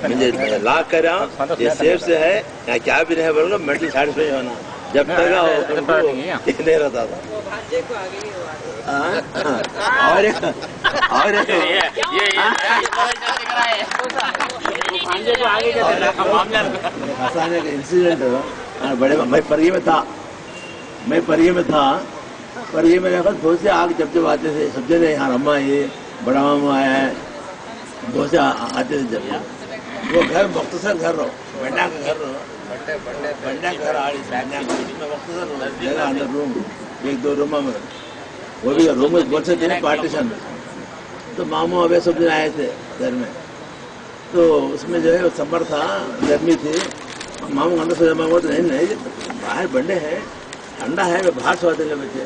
मुझे लॉक करा ये सेफ से है या क्या भी रहे बोलो मेंटल सैटिस्फाई होना जब तक नहीं रहता था और एक इंसिडेंट बड़े मैं परिये में था परिये में बहुत से आग जब आते थे सब जने यहाँ अम्मा ये बड़ा मामा आया है बहुत से आते थे जब वो घर मुख्तसर घर रहो बंडा का घर रहो बंडा घर जगह अंदर रूम एक दो रूम में वो भी रूम में बोल सकते हैं पार्टीशन में तो मामू अबे सब जन आए थे घर में तो उसमें जो है समर था गर्मी थी मामू अंदर से मामू तो नहीं बाहर बंडे है ठंडा है मैं बाहर सोते ले बच्चे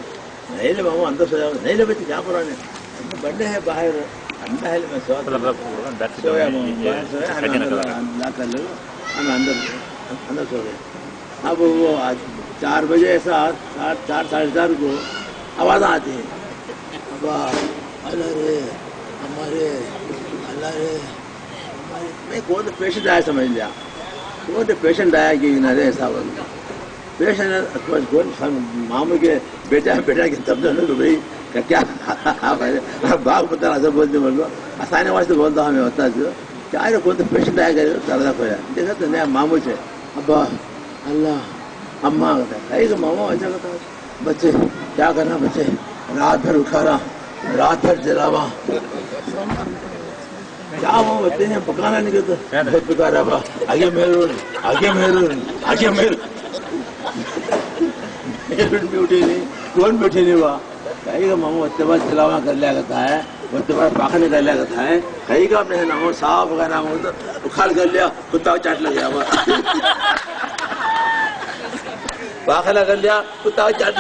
नहीं ले मामू अंदर सो जाओ नहीं ले बच्चे क्या पुराने बंडे है बाहर ठंडा है मैं सोया कर लो हम अंदर सो गए अब वो 4 बजे ऐसा 4 साढ़े 4 को आवाज़ आती है अल्लाह रे हमारे अल्लाह रे मैं कौन तो पेशेंट आया समझ लिया कौन तो पेशेंट आया कि रे ऐसा बोल पेशेंट कौन मामू के बेटा के तब तो भाई क्या बाग बता रहा बोलते बोल लो आसानी वास्ते बोलता हमें होता है क्या रे कौन तो पेशेंट आया करे दर्द खोया देखा तो नया मामू से अब्बा अल्लाह अम्मा कहीं तो मामा ऐसा कहता बच्चे क्या करना बच्चे रात भर उठाना रात भर जलावा क्या वो बच्चे हैं पकाना नहीं कहते बहुत पका रहा आगे मेहरून भी उठी नहीं कौन बैठे नहीं हुआ कहीं का मामू बच्चे बाद जलावा कर लिया करता है बच्चे बाद पाखा कर लिया करता है कहीं का अपने नामो साफ का नाम हो तो उखाड़ कर लिया कुत्ता चाट लग गया हुआ पाखला कर लिया कुत्ता चाट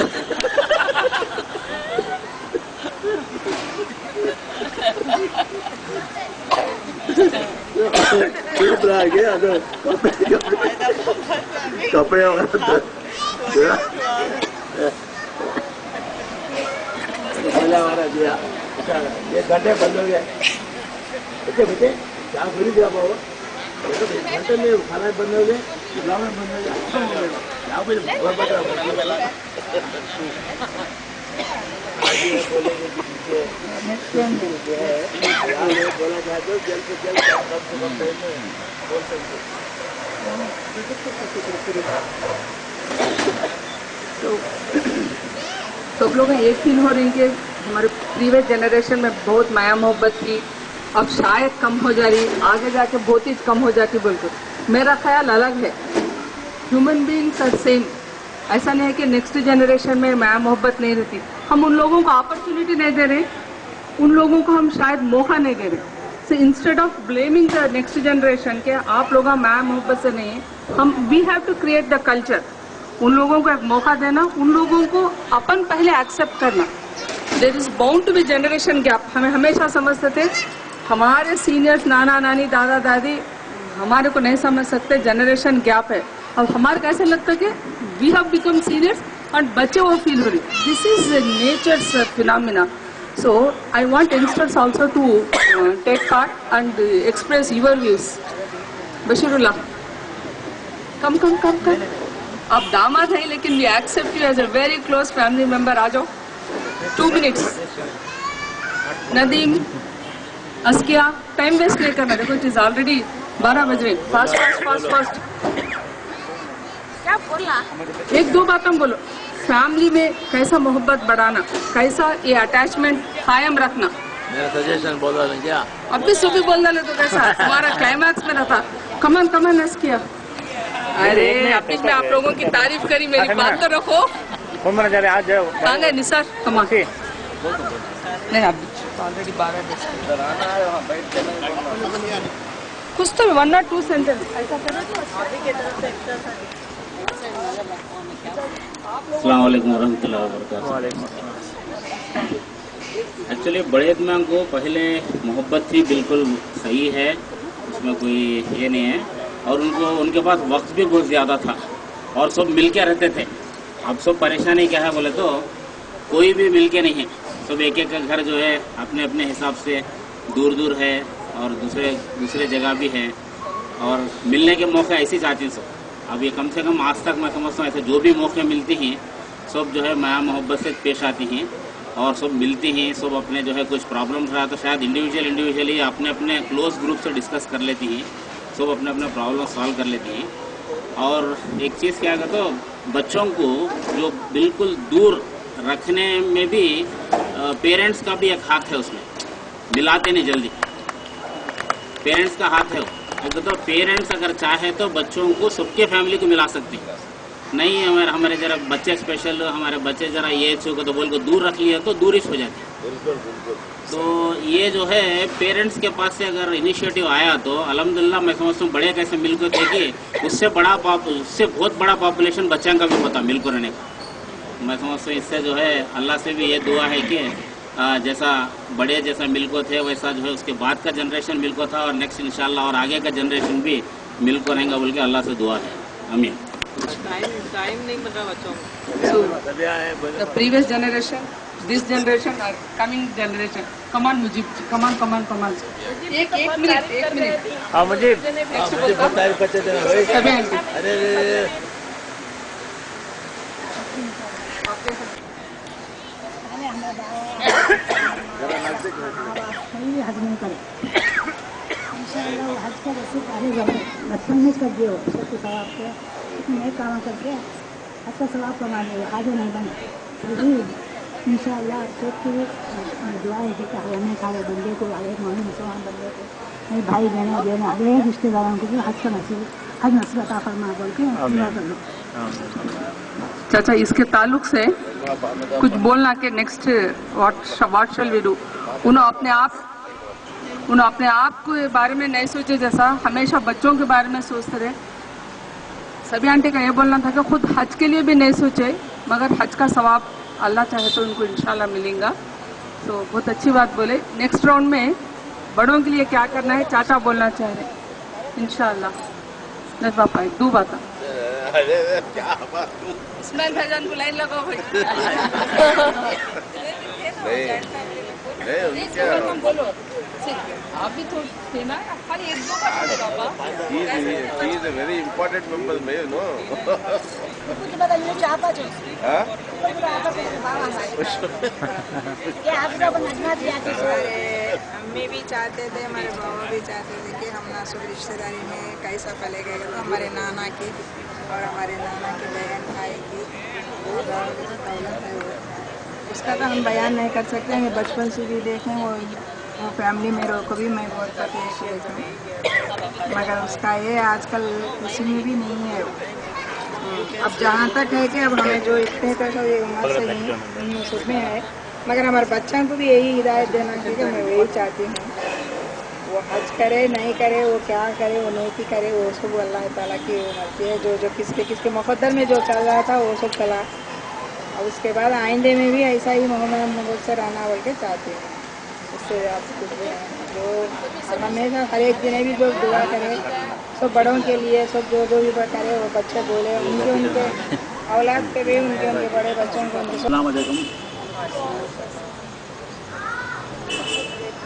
कपड़े हमारा दिया ये घंटे बंद हो गए बेटे क्या भूल गया बाबा घंटे में खाना बंद हो गए बंद हो गया बोला जाए तो जल्द से जल्द बोल सकते सब लोग एक फील हो रही कि हमारे प्रीवियस जनरेशन में बहुत माया मोहब्बत थी अब शायद कम हो जा रही आगे जाके बहुत ही कम हो जाती बोलकर मेरा ख्याल अलग है ह्यूमन बीइंग्स आर सेम ऐसा नहीं है कि नेक्स्ट जनरेशन में माया मोहब्बत नहीं रहती हम उन लोगों को अपॉर्चुनिटी नहीं दे रहे उन लोगों को हम शायद मौका नहीं दे रहे so instead of blaming the next generation के आप लोग माया मोहब्बत से नहीं है हम we have to create the culture उन लोगों को एक मौका देना उन लोगों को अपन पहले एक्सेप्ट करना there is bound to be generation gap हमें हमेशा समझते थे हमारे सीनियर्स नाना नानी दादा दादी हमारे को नहीं समझ सकते जनरेशन गैप है अब हमारे कैसे लगता है कि वी हैव बिकम सीनियर्स और बच्चे वो फील हो रही this is nature's phenomena so I want youngsters also to take part and express your views Bashirullah come आप दामाद हैं लेकिन we accept you as a very close family member आ जाओ 2 मिनट्स नदीम अस्किया टाइम वेस्ट नहीं करना देखो इट इज ऑलरेडी 12 बज रहे फास्ट क्या बोला 1-2 बातें बोलो फैमिली में कैसा मोहब्बत बढ़ाना कैसा ये अटैचमेंट कायम रखना मेरा सजेशन बोल रहा क्या अब भी सुबह बोल डाले तो कैसा हमारा क्लाइमैक्स में रहता कमन अस्किया अरे अभी मैं आप लोगों की तारीफ करी, मेरी बात तो रखो। कौन बना जा रहे आज कहाँ गए निसार? कमा नहीं, अभी ऑलरेडी 12 बज कुछ तो 1 or 2 सेंटेंस ऐसा करें तो अस्सलाम वालेकुम वरहमतुल्लाहि वबरकातुहू। एक्चुअली बड़े इत्मीनान को पहले मोहब्बत थी, बिल्कुल सही है, उसमें कोई ये नहीं है। और उनके पास वक्त भी बहुत ज़्यादा था और सब मिल के रहते थे। अब सब परेशानी क्या है बोले तो कोई भी मिल के नहीं है, सब एक एक घर जो है अपने अपने हिसाब से दूर दूर है और दूसरे जगह भी है। और मिलने के मौके ऐसे चाहती हैं सब। अब ये कम से कम आज तक मैं समझता हूँ ऐसे जो भी मौके मिलती हैं सब जो है माया मोहब्बत से पेश आती हैं और सब मिलती हैं। सब अपने जो है कुछ प्रॉब्लम रहा तो शायद इंडिविजुअली अपने अपने क्लोज ग्रुप से डिस्कस कर लेती हैं, सब अपने अपने प्रॉब्लम सॉल्व कर लेती हैं। और एक चीज़ क्या कहते तो बच्चों को जो बिल्कुल दूर रखने में भी पेरेंट्स का भी एक हाथ है, उसमें मिलाते नहीं जल्दी, पेरेंट्स का हाथ है। तो पेरेंट्स अगर चाहे तो बच्चों को सबके फैमिली को मिला सकते हैं। नहीं हमारे जरा बच्चे स्पेशल, हमारे बच्चे जरा ये छूको तो बोल को दूर रख लिया तो दूरिश हो जाती है। तो ये जो है पेरेंट्स के पास से अगर इनिशिएटिव आया तो अल्हम्दुलिल्लाह मैं समझता हूँ बड़े कैसे मिलकर देखिए उससे बहुत बड़ा पॉपुलेशन बच्चों का भी होता मिलकर रहने का। मैं समझता हूँ इससे जो है अल्लाह से भी ये दुआ है कि जैसा बड़े जैसा मिलको थे वैसा जो है उसके बाद का जनरेशन मिलको था और नेक्स्ट इंशाल्लाह और आगे का जनरेशन भी मिलको रहेगा बोल के अल्लाह से दुआ है। आमीन। टाइम नहीं मिल रहा बच्चों को। So, the previous generation, this generation or coming generation. Come on, Mujib. Come on. एक मिनट। हाँ मुझे करते थे ना भाई। सभी आंटी। अरे हज नहीं करे हज का वैसे सारे बचपन में कर दिए सबको सवाब के नए काम करके अच्छा सवाब कमा लिया आगे नहीं बने इंशाअल्लाह सबकी दुआ है कि हमें सारे बंदे को एक मोमिन मुसलमान बंदे को मेरे भाई बहन अगले रिश्तेदारों को भी हज नसीब अता फरमा बोल के दुआ कर लो। चाचा इसके ताल्लुक से कुछ बोलना कि next what shall we do. उन्होंने अपने आप के बारे में नहीं सोचे, जैसा हमेशा बच्चों के बारे में सोचते रहे। सभी आंटी का ये बोलना था कि खुद हज के लिए भी नहीं सोचे, मगर हज का सवाब अल्लाह चाहे तो उनको इंशाल्लाह मिलेगा। तो बहुत अच्छी बात बोले। नेक्स्ट राउंड में बड़ों के लिए क्या करना है चाचा बोलना चाह रहे इंशाल्लाह। नहीं पापा दो बात इस्माइल भाईजान को लाइन लगाओ भाई। बोलो आप भी थोड़ी थे ना, खाली एक दो बात पापा। He's a very important member, you know. अम्मी भी चाहते थे, हमारे बाबा भी चाहते थे कि हम ना सब रिश्तेदारी में कैसा पले गए तो हमारे नाना की और हमारे नाना की बहन भाई की दौलत है उसका तो हम बयान नहीं कर सकते हैं। बचपन से भी देखें वो फैमिली मेरे को भी मैं बहुत अप्रिशिएट हूँ, मगर उसका ये आजकल किसी में भी नहीं है। अब जहाँ तक है कि अब हमें जो इतने तक ये उम्र से नहीं सब में है, मगर हमारे बच्चों को भी यही हिदायत देना चाहिए। मैं वही चाहती हूँ वो हज करे नहीं करे, वो क्या करे, वो नेकी करे, वो सब अल्लाह ताला की मर्जी है। जो किसके मुक़द्दर में जो चल रहा था वो सब चला। और उसके बाद आइंदे में भी ऐसा ही मोहम्मद से रहना बोल के चाहती हूँ। उससे आप कुछ भी जो हमेशा हर एक दिन भी जो दुआ करे सब बड़ों के लिए, सब जो भी करे वो बच्चे बोले उनके औलाद के भी उनके बड़े बच्चों को। अस्सलाम वालेकुम।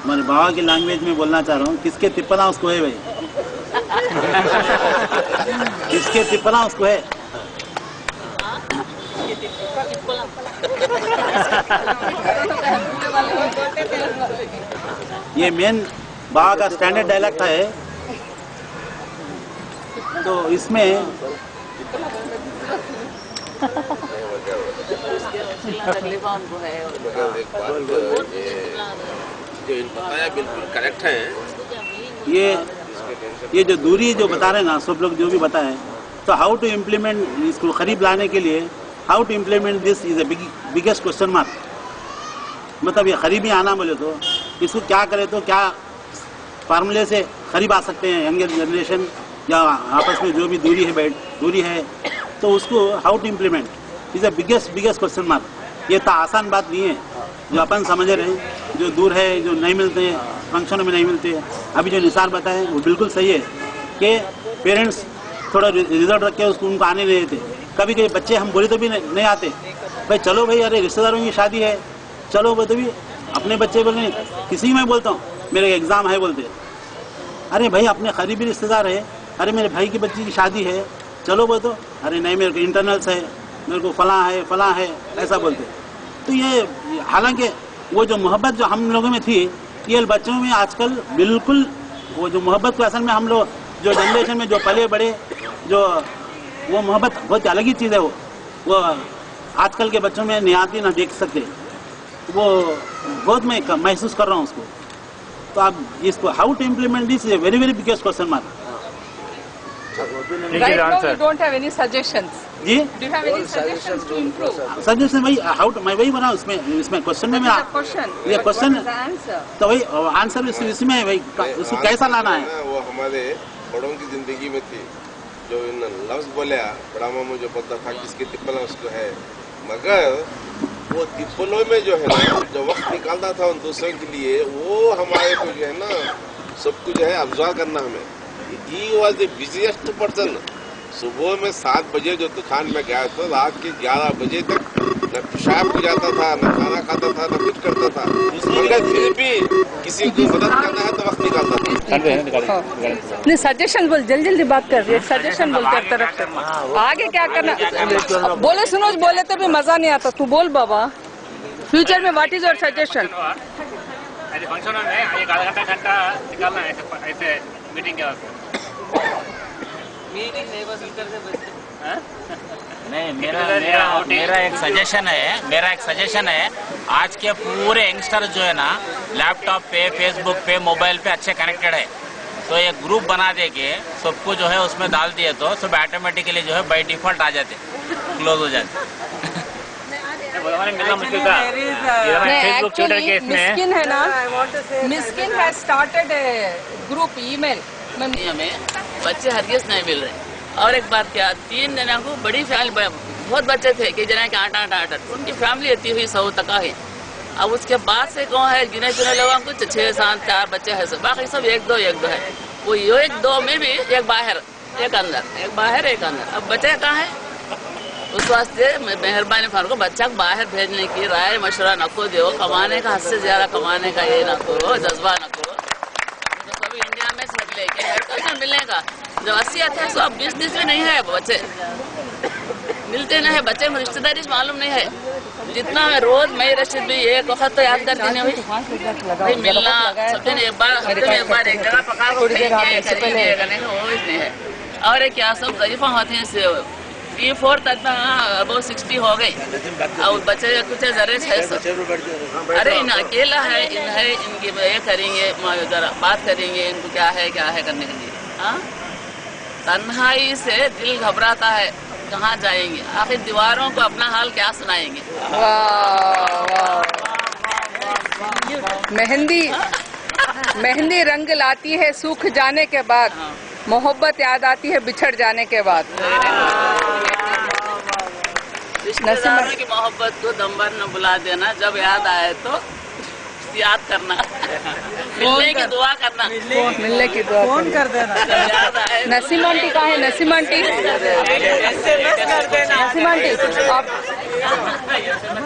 हमारे बाबा की लैंग्वेज में बोलना चाह रहा हूँ, किसके तिप्पना उसको है भाई। किसके तिप्पना उसको है। ये मेन बाबा का स्टैंडर्ड डायलॉग था है। तो इसमें जो बताया बिल्कुल करेक्ट है। ये जो दूरी जो बता रहे हैं ना सब लोग जो भी बताएं, तो हाउ टू इम्प्लीमेंट इसको करीब लाने के लिए, how to implement this is a biggest question mark. मतलब ये करीबी आना बोले तो इसको क्या करे तो क्या फार्मूले से करीब आ सकते हैं यंगर जनरेशन, या आपस में जो भी दूरी है तो उसको how to implement is a biggest question mark. ये तो आसान बात नहीं है जो अपन समझ रहे हैं, जो दूर है, जो नहीं मिलते हैं, फंक्शनों में नहीं मिलते हैं। अभी जो निसार बताए वो बिल्कुल सही है कि पेरेंट्स थोड़ा रिजल्ट रख के उसको उनको आने नहीं देते। कभी कभी बच्चे हम बोले तो भी नहीं आते, भाई चलो भाई, अरे रिश्तेदारों की शादी है, चलो वो तो भी अपने बच्चे बोले, किसी मैं बोलता हूँ मेरे एग्जाम है बोलते, अरे भाई अपने करीबी रिश्तेदार है, अरे मेरे भाई की बच्ची की शादी है, चलो वो तो, अरे नहीं मेरे को इंटरनल्स है, मेरे को फलां है ऐसा बोलते। तो ये हालांकि वो जो मोहब्बत जो हम लोगों में थी, ये बच्चों में आजकल बिल्कुल वो जो मोहब्बत को असल में हम लोग जो जनरेशन में जो पले बड़े जो वो मोहब्बत बहुत अलग ही चीज़ है, वो आजकल के बच्चों में नहीं आती ना देख सकते, वो बहुत मैं महसूस कर रहा हूँ उसको। तो आप इसको how to implement this is a very biggest question mark. Right now you don't have any suggestions. जी, Do you have any suggestions to improve? Suggestion वही हाउ टू, मैं वही बना इसमें क्वेश्चन में मेरा Question. ये question What is the answer? तो वही आंसर इसमें वही उसको कैसा लाना है। वो हमारे बड़ों की जिंदगी में थी, जो इन लफ्ज बोले बड़ा मामू जो बोलता था किसकी टिप्पल उसको है, मगर वो टिप्पलों में जो है ना जो वक्त निकालता था उन दूसरों के लिए, वो हमारे को जो है ना सबको जो है ऑब्जर्व करना हमें। He was the busiest person. सुबह में 7 बजे जो दुकान में गया तो रात के 11 बजे तक न पेशाब हो जाता था, न खाना खाता था, न कुछ करता था, मगर फिर भी किसी को मदद करना है तो वक्त निकालता था। नहीं सजेशन बोल, जल्दी बात कर रही है, सजेशन बोल कर तरफ से आगे क्या करना बोले, सुनो बोले तो भी मजा नहीं आता, तू बोल बाबा फ्यूचर में व्हाट इज योर सजेशन। ऐसे फंक्शन में एक आधा घंटा निकालना है ऐसे मीटिंग के वास्ते। नहीं, मेरा एक सजेशन है, आज के पूरे यंगस्टर जो है ना लैपटॉप पे, फेसबुक पे, मोबाइल पे अच्छे कनेक्टेड है, तो एक ग्रुप बना दे के सबको जो है उसमें डाल दिए तो सब ऑटोमेटिकली जो है बाय डिफॉल्ट आ जाते, क्लोज हो जाते। मिलना मुश्किल था फेसबुक ट्विटर के इसमें। मिस्किन है ना, Miskin has started a group email में बच्चे हरगिज नहीं मिल रहे। और एक बात क्या, 3 जना को बड़ी फैमिली, बहुत बच्चे थे कि जना के 8 उनकी फैमिली इतनी हुई 100 तक है। अब उसके बाद से कौन है गिने चुने लोगों को 6, 7, 4 बच्चे हैं, सब बाकी सब 1-2 है। वो ये 1-2 में भी एक बाहर एक अंदर, एक बाहर एक अंदर। अब बच्चे कहाँ है, उस वास्ते मेहरबानी फर को बच्चा को बाहर भेजने की राय मशवरा न को दो, कमाने का हद से ज्यादा कमाने का ये न करो, जज्बा न करो। तो सभी इंडिया में से लेके हेडक्वार्टर मिलेगा, जब 80-88 अब 20 में नहीं है, बच्चे मिलते नहीं है, बच्चे में रिश्तेदारी मालूम नहीं है। जितना है रोज मैं रशीद भी एक वक्त तो याद करती नहीं हुई भाई मिलना, सब दिन एक बार हफ्ते में एक बार एक जगह पका वो नहीं है। और एक क्या सब तरीफा होते हैं 3-4 तक अब 60 हो गई, और बच्चे कुछ जरे है सब। अरे इन अकेला है, इनकी ये करेंगे, बात करेंगे, इनको क्या है करने के लिए। हाँ, तन्हाई से दिल घबराता है, कहाँ जाएंगे, आखिर दीवारों को अपना हाल क्या सुनाएंगे। मेहंदी रंग लाती है सूख जाने के बाद, मोहब्बत याद आती है बिछड़ जाने के बाद। रिश्तेदारों की मोहब्बत को दम भर न बुला देना, जब याद आए तो याद करना, मिलने की दुआ करना, मिलने की दुआ फोन कर देना। नसीम आंटी कहाँ है, नसीम आंटी आप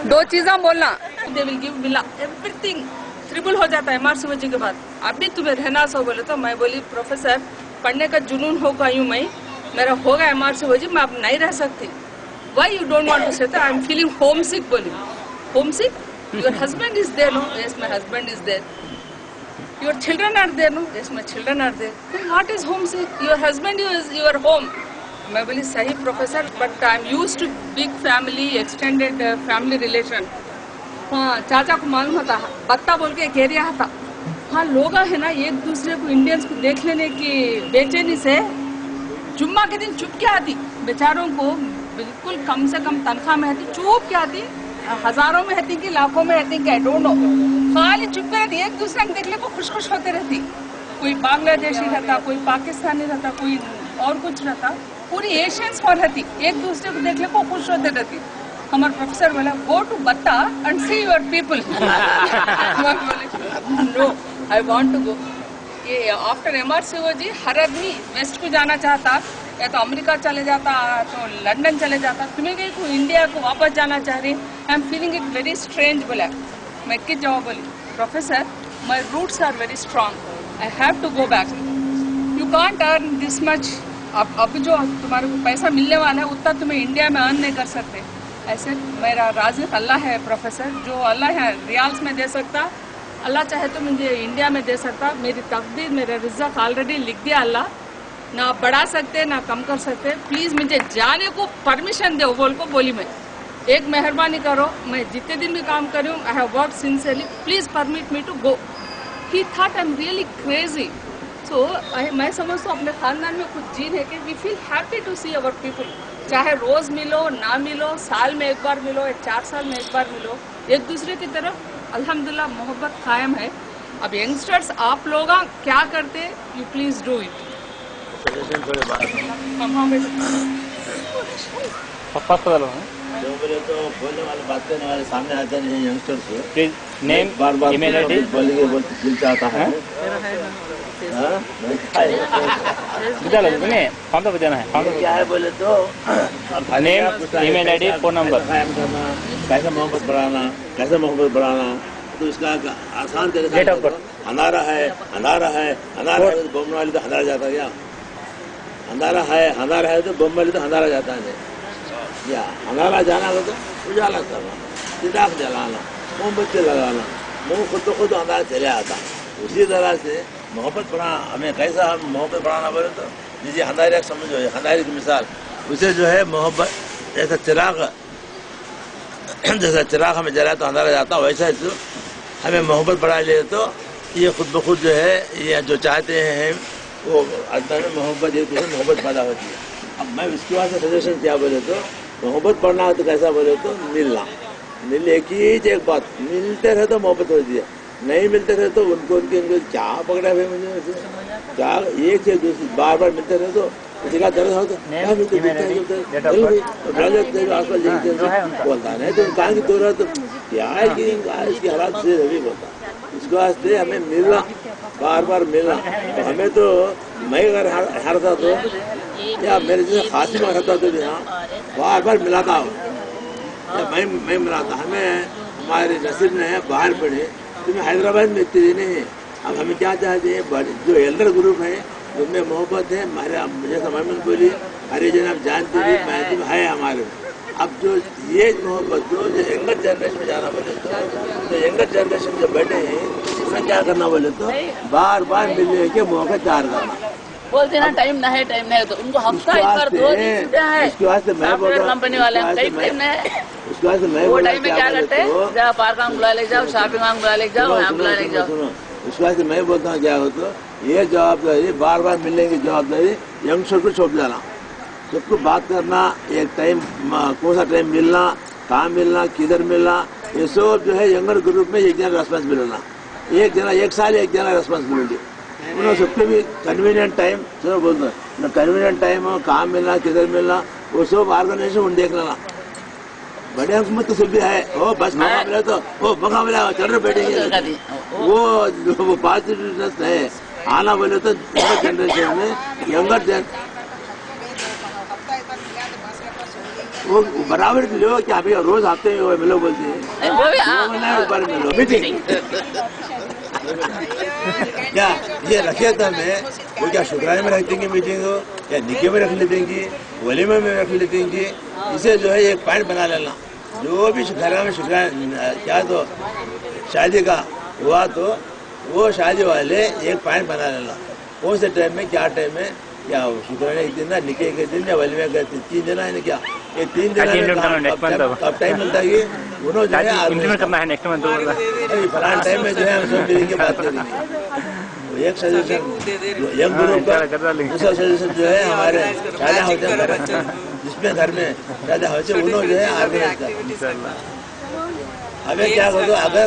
2 चीज़ें बोलना। दे विल गिव मिला एवरीथिंग, ट्रिपल हो जाता है MRCOG के बाद। अभी तुम्हें रहना सो बोले तो मैं बोली प्रोफेसर पढ़ने का जुनून हो गई हूँ मैं, मेरा होगा MRCOG, मैं अब नहीं रह सकती। Why you don't want to say, I am feeling homesick. बोली homesick, your husband is there, no, yes my husband is there. Your children are there, no, yes my children are there. Then what is homesick, your husband is your home. मैं बोली सही professor, but I am used to big family, extended family relation. हाँ, चाचा को मालूम होता, बत्ता बोल के एक एरिया था। हाँ, लोग है ना एक दूसरे को इंडियंस को देख लेने की बेचैनी से जुम्मा के दिन चुप के आती। बेचारों को बिल्कुल कम से कम तनख्वाह में रहती, चुप क्या थी, हजारों में रहती कि लाखों में रहती कि आई डोंट नो, खाली चुप रहती, एक दूसरे को देखने को खुश खुश होते रहती। कोई बांग्लादेशी रहता, कोई पाकिस्तानी रहता, कोई और कुछ रहता, पूरी एशियंस और रहती, एक दूसरे को देखने को खुश होते रहती। हमारे प्रोफेसर बोला go to Batta and see your people. No I want to go. ये आफ्टर MRCO जी हर आदमी वेस्ट को जाना चाहता, या तो अमेरिका चले जाता तो लंदन चले जाता, तुम्हें कहीं को इंडिया को वापस जाना चाह रही। I am feeling it very strange. बोला मैं किस जवाब बोली, professor my roots are very strong, I have to go back, you can't earn this much. अब जो तुम्हारे को पैसा मिलने वाला है उतना तुम्हें इंडिया में अर्न नहीं कर सकते। ऐसे मेरा राज़िक अल्लाह है प्रोफेसर, जो अल्लाह है रियाल्स में दे सकता, अल्लाह चाहे तो मुझे इंडिया में दे सकता। मेरी तकदीर, मेरा रिज़्क़ ऑलरेडी लिख दिया अल्लाह, ना बढ़ा सकते ना कम कर सकते। प्लीज़ मुझे जाने को परमिशन दो, बोल को बोली मैं, एक मेहरबानी करो, मैं जितने दिन भी काम करूँ, I have work sincerely, please permit me to go. He thought I am really crazy. So मैं समझता हूँ अपने खानदान में कुछ जीन है कि we feel happy to see our people, चाहे रोज़ मिलो ना मिलो, साल में एक बार मिलो या 4 साल में एक बार मिलो, एक दूसरे की तरफ अल्हम्दुलिल्लाह मोहब्बत कायम है। अब यंगस्टर्स आप लोग क्या करते, यू प्लीज़ डू इट। जो बोले तो बोलने वाले बात करने वाले सामने आते नहीं youngsters, please name bar bar email ID बोलेंगे, बोलते दिल चाहता है। फॉर्म तो बजाना है, फॉर्म तो क्या है बोले तो name email ID phone number, कैसे मोहब्बत बढ़ाना, कैसे मोहब्बत बढ़ाना, तो इसका आसान तरीका डेट ऑफ बर्थ। अंधारा है, अंधारा है, अंधारा है तो बम वाली तो अंधारा जाता है क्या? अंधारा है तो बम वाली तो अंधारा जाता है क्या? अंधारा जाना हो तो उजाला करना, चिराग जलाना, मोमबत्ती लगाना, मुँह खुद तो खुद अंधारा चले आता। उसी तरह से मोहब्बत बढ़ाना, हमें कैसा हम मोहब्बत बढ़ाना बोले तो जैसे अंधारे समझो, अंधारे की मिसाल, उसे जो है मोहब्बत ऐसा चिराग, जैसा चिराग हमें जलाए तो अंधारा जाता, वैसा ही तो हमें मोहब्बत बढ़ा ले तो ये खुद ब खुद जो है ये जो चाहते हैं वो अंदर में मोहब्बत, एक दूसरे मोहब्बत पैदा होती है। अब मैं इसके वास्ते सजेशन क्या बोले तो मोहब्बत बढ़ना है तो कैसा बोले तो मिलना, एक ही एक बात, मिलते रहे तो मोहब्बत होती है, नहीं मिलते रहे तो उनको क्या पकड़ा है मुझे, क्या एक से दूसरी बार बार मिलते रहे तो किसी का दर्द हो तो क्या मिलते बोलता नहीं तो कहाँ की तो क्या है कि इसकी हालात से अभी बोलता। इसके वास्ते हमें मिलना, बार बार मिलना। तो हमें तो मैं अगर हारता तो या मेरे जैसे खांसी में रहता तो भी हाँ बार बार मिलाता हो या मैं मिलाता। हमें हमारे नसीब में है बाहर पड़े, तुम्हें हैदराबाद में इतने दिन है। अब हमें क्या चाहते हैं, जो एल्डर ग्रुप है उनमें मोहब्बत है, हमारे मुझे समझ में बोली अरे जनाब जानते भी महसूस है हमारे। अब जो ये मोहब्बत जो यंगर जनरेशन में जाना बोले तो यंगर जनरेशन जो बैठे हैं उसमें क्या करना बोले तो बार बार मिलने के मौके तैयार करना। बोलते ना टाइम ना है तो उनको हफ्ता एक बार 2 दिन छुट्टियां है। उसके वास्ते मैं बोल रहा हूं, कंपनी वाले टाइम ना है। उसके वास्ते मैं वो टाइम में क्या करते हैं, जाओ पार्क में बुला ले जाओ, शॉपिंग में बुला ले जाओ, यहाँ बुला ले जाओ। उसके वास्ते मैं बोलता हूँ क्या हो तो ये जवाबदारी बार बार मिलने की जवाबदारी यंगस्टर को सौंप जाना। सबको बात करना, एक टाइम कौन सा टाइम मिलना, कहाँ मिलना, किधर मिलना, ये सब जो है यंगर ग्रुप में एक जना रेस्पॉन्सिबिलिटी होना। एक जना एक साल एक जना रेस्पॉन्सिबिलिटी उन्होंने सबके भी कन्वीनियंट टाइम सब बोलते हैं, कन्वीनियंट टाइम हो, कहाँ मिलना, किधर मिलना, वो सब ऑर्गेनाइजेशन देख लेना। बड़े हुकूमत तो सब भी है, ओ बस मौका मिला तो वो मौका मिला चल रहे बैठेंगे, वो पॉजिटिवनेस है। आना बोले तो यंगर जनरेशन में वो बराबर लो कि अभी रोज आते हैं मिलो बोलते हैं, ऊपर मिलो मीटिंग क्या ये रखे था मैं वो क्या शुक्राने में रख देंगे मीटिंग हो या निके में रख ले देंगे, वलीमे में रख ले देंगे। इसे जो है एक पॉइंट बना लेना, जो भी घर में शुक्राना क्या तो शादी का हुआ तो वो शादी वाले एक पॉइंट बना लेना, कौन से टाइम में क्या टाइम में क्या शुक्राना एक दिन ना, निके के दिन या वलीमे का 3 दिन है ना, क्या ये 3 दिन कब टाइम मिलता है। उन्होंने जो है इम्प्लीमेंट करना है नेक्स्ट मंथ फलान टाइम में जो है हम सब मिलेंगे बात करेंगे। एक सजेशन यंग ग्रुप का, दूसरा सजेशन जो है हमारे शादी होते हैं जिसमें घर में शादी होते हैं उन्होंने जो है ऑर्गेनाइज कर। हमें क्या करो अगर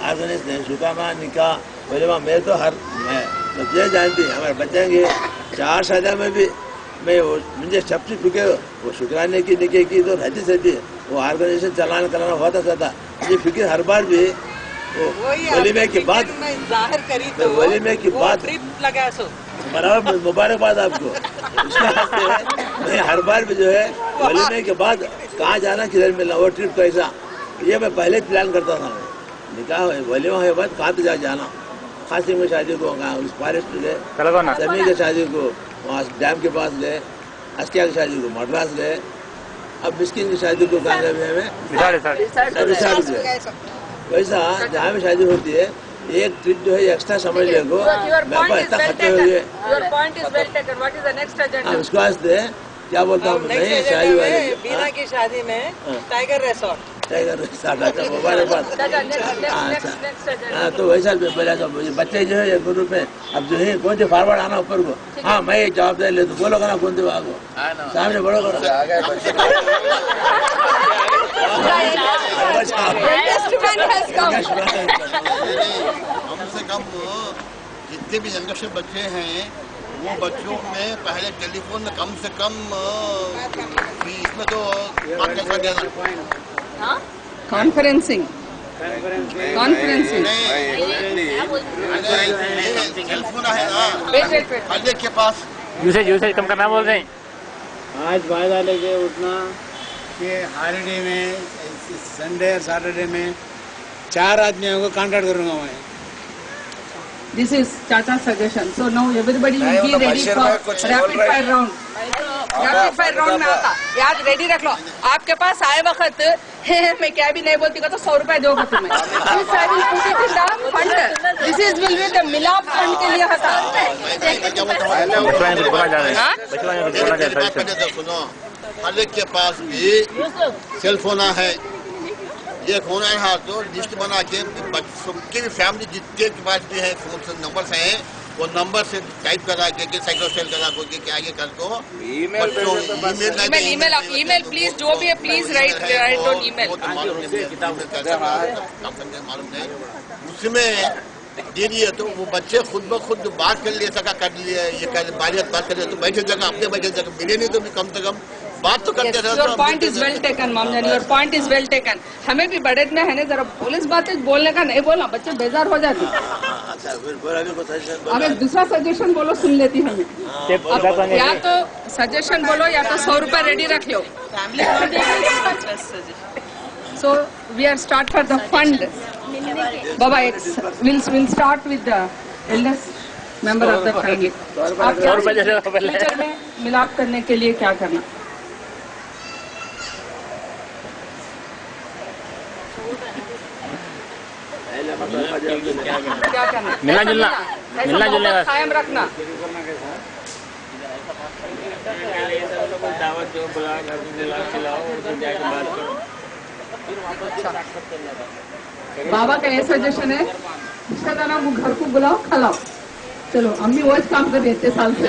ऑर्गेनाइज नहीं शुकामा निकाह वलीमा मैं तो मैं ये जानती हमारे बच्चे के 4 शादियों में भी मैं मुझे सबसे फिक्र वो शुक्राने की निके की तो रहती सहती वो ऑर्गेनाइजेशन चलाना होता था। ये फिक्र हर बार भी वलीमे की बात जाहिर करी तो वलीमे की बात लगा सो बराबर मुबारकबाद आपको। मैं हर बार भी जो है वलीमे के बाद कहाँ जाना किधर मिलना वो ट्रिप कैसा ये मैं पहले प्लान करता था। निकाह वलीमा के बाद कहाँ तो जाना खासी में शादी को उस फॉरेस्ट गए, समी की शादी को वहाँ डैम के पास गए, अस्किया की शादी को मद्रास गए, अब मिस्किन की शादी को कांग्रेस में वैसा जहाँ भी शादी होती है एक ट्रिप जो है एक्स्ट्रा समझ ले को इतना खर्चे हुए उसके वास्ते क्या बोलता हूँ नहीं शादी वाले बीना की शादी में टाइगर रिसोर्ट मुबारकबाद। हाँ तो वैसा बोला बच्चे जो है ग्रुप में अब जो है कौन से फॉरवर्ड आना ऊपर को हाँ मैं जवाबदारी ले तो बोलो ना कौन से आगो सामने बड़ो करो कम से कम जितने भी जनरेशन बच्चे हैं वो बच्चों में पहले टेलीफोन में कम से कम इसमें तो कॉन्फ्रेंसिंग टेलीफोन है ना हर एक के पास यूसेज कम करना बोल रहे हैं। आज फायदा लेके उठना कि हॉलीडे में संडे और सैटरडे में 4 आदमियों को कॉन्ट्रैक्ट करूंगा मैं। This is Tata's suggestion. So now everybody will be ready for rapid fire round. Rapid fire round में आता याद रेडी रख लो। आपके पास आए वक्त मैं क्या भी नहीं बोलती तो 100 रुपए दोगे तुम्हें। This is will be the मिलाप फंड के लिए हटा। सुनो हर एक के पास भी सेल फोन है ये होना है तो लिस्ट बना के सबके भी फैमिली जितने के पास भी है फोन से नंबर हैं वो नंबर से टाइप करा के साइक्लोसेल करा के क्या आगे कर दो ईमेल प्लीज जो भी है प्लीज राइट ऑन ईमेल। मालूम नहीं उसमें दे दिए तो वो बच्चे खुद ब खुद बात कर लिए सका कर लिए ये बात कर लिए तो बैठे जगह अपने बैठे जगह मिले नहीं तो भी कम से कम बात तो करते रहे। Your point is well taken मामजान, your point is well taken. हमें भी बड़े में है ना जरा पुलिस बात बोलने का नहीं बोलना बच्चे बेजार हो जाते। अब एक दूसरा सजेशन बोलो सुन लेती हमें। या तो सजेशन बोलो या तो 100 रुपए रेडी रख लो। So we are start for the fund बाबा will start with the eldest member of the family. आप फ्यूचर में मिलाप करने के लिए क्या करना? क्या करना? मिलना जुलना कायम रखना। बाबा का ये सजेशन है रिश्तेदारों को घर को बुलाओ खिलाओ। चलो अम्मी वो काम कर रही है इतने साल से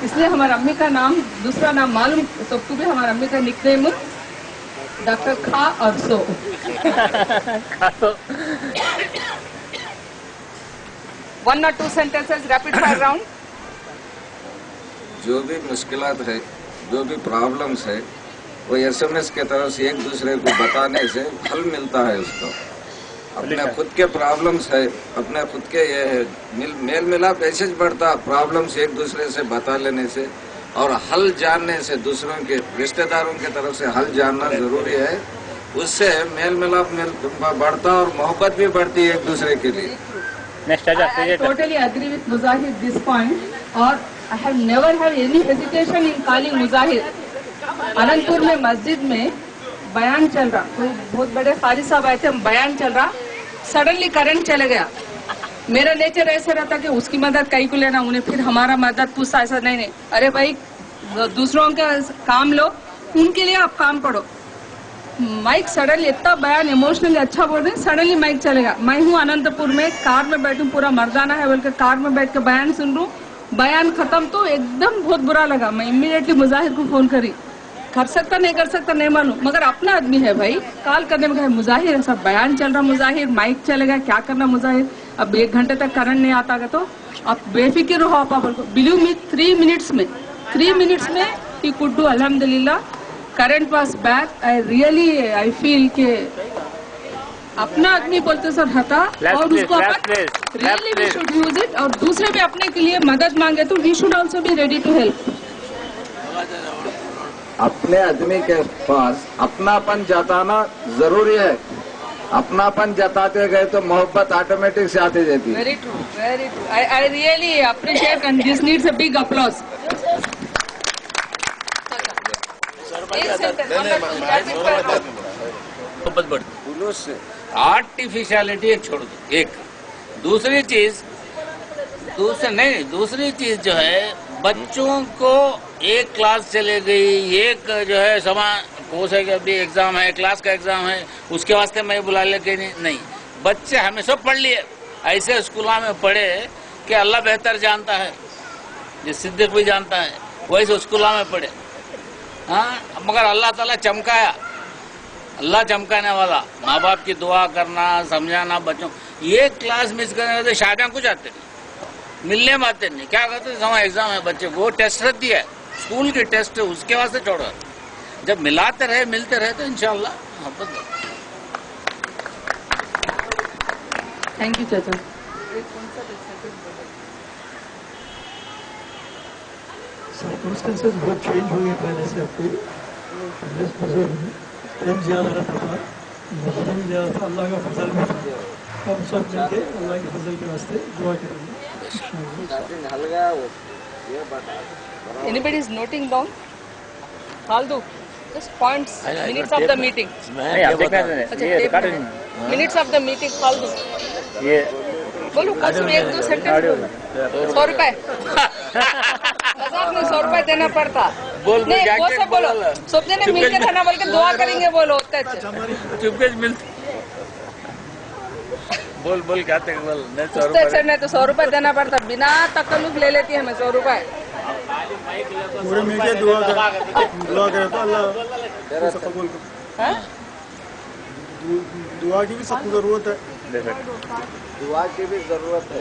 इसलिए हमारी अम्मी का नाम दूसरा नाम मालूम सबको भी हमारी अम्मी का निकनेम डॉक्टर खा और सो। वन और 2 सेंटेंसेस रैपिड फायर राउंड। जो भी मुश्किलात है जो भी प्रॉब्लम्स है वो SMS के तरफ से एक दूसरे को बताने से हल मिलता है उसको। अपने खुद के प्रॉब्लम्स है अपने खुद के ये है मेल मिलाप ऐसे बढ़ता प्रॉब्लम्स एक दूसरे से बता लेने से और हल जानने से दूसरों के रिश्तेदारों के तरफ से हल जानना जरूरी है। उससे मेल मिलाप बढ़ता और मोहब्बत भी बढ़ती है एक दूसरे के लिए। I totally agree with Muzahid this point और I have never have any hesitation in calling Muzahid। Anantapur में मस्जिद में बयान चल रहा कोई बहुत बड़े कारी साहब आए थे बयान चल रहा सडनली करंट चले गया। मेरा नेचर ऐसा रहता कि उसकी मदद कहीं को लेना उन्हें फिर हमारा मदद पूछता ऐसा नहीं अरे भाई दूसरों का काम लो उनके लिए आप काम पढ़ो। माइक सडनली इतना बयान इमोशनली अच्छा बोल रहे हैं, सडनली माइक चलेगा। मैं हूँ अनंतपुर में, कार में बैठूं, पूरा मर्दाना है बोल के कार में बैठ के बयान सुन रहा हूँ, बयान खत्म तो एकदम बहुत बुरा लगा। मैं इमीडिएटली मुजाहिर को फोन करी, कर सकता नहीं कर सकता नहीं मालूम, मगर अपना आदमी है भाई, कॉल करने में कहा मुजाहिर है, सब बयान चल रहा मुजाहिर, माइक चलेगा, क्या करना मुजाहिर, अब 1 घंटे तक करंट नहीं आता तो आप बेफिक्र रहो। आप बोलो बिलीव मी 3 मिनट्स में ही कुड डू। अल्हम्दुलिल्लाह current was back. I feel के अपना आदमी बोलते सर हटा और उसको really we should use it, और दूसरे भी अपने के लिए मदद मांगे तो we should also be ready to help. अपने आदमी के पास अपनापन जताना जरूरी है। अपनापन जताते गए तो मोहब्बत ऑटोमेटिक से आती जाती है। Very true, very true. I really appreciate and this needs a big applause. Artificiality छोड़ दो। एक दूसरी चीज जो है, बच्चों को एक क्लास चले गई, एक जो है समान कोर्स है कि अभी एग्जाम है, क्लास का एग्जाम है, उसके वास्ते मैं बुला लेके नहीं। बच्चे हमें सब पढ़ लिए, ऐसे स्कूलों में पढ़े कि अल्लाह बेहतर जानता है, जिस सिद्दीक भी जानता है, वैसे स्कूलों में पढ़े। हाँ, मगर अल्लाह ताला चमकाया, अल्लाह चमकाने वाला, माँ बाप की दुआ करना, समझाना बच्चों। ये क्लास मिस करने से शादियां कुछ आते नहीं, मिलने में आते नहीं, क्या कहते हैं एग्जाम है, बच्चे वो टेस्ट रख दिया है, स्कूल की टेस्ट है, उसके वास्ते छोड़ो। जब मिलाते रहे मिलते रहे तो इंशाल्लाह मोहब्बत। थैंक यू चाचा। सर्कमस्टेंसेस बहुत चेंज हो गए पहले से। आपको टाइम ज़्यादा रहता था, मौसम भी ज़्यादा था, अल्लाह का फजल भी था। हम सब मिलके अल्लाह के फजल के वास्ते दुआ करेंगे। Anybody is noting down? फालतू just points, minutes of the meeting. Minutes of the meeting फालतू। बोलो कुछ भी 1-2 सेंटेंस बोलो। 100 रुपए मजाक में 100 रुपए देना पड़ता। नहीं वो सब बोलो, सब जने मिलके खाना बोल के दुआ करेंगे बोलो। चुपके मिलते बोल क्या थे बोल नहीं 100 रुपए नहीं तो 100 रुपए देना पड़ता, बिना तकल्लुफ ले लेती है हमें 100 रुपए। पूरे मिलके दुआ करे तो अल्लाह सब कबूल करे। दुआ की भी सबको जरूरत है, दुआ की भी जरूरत है।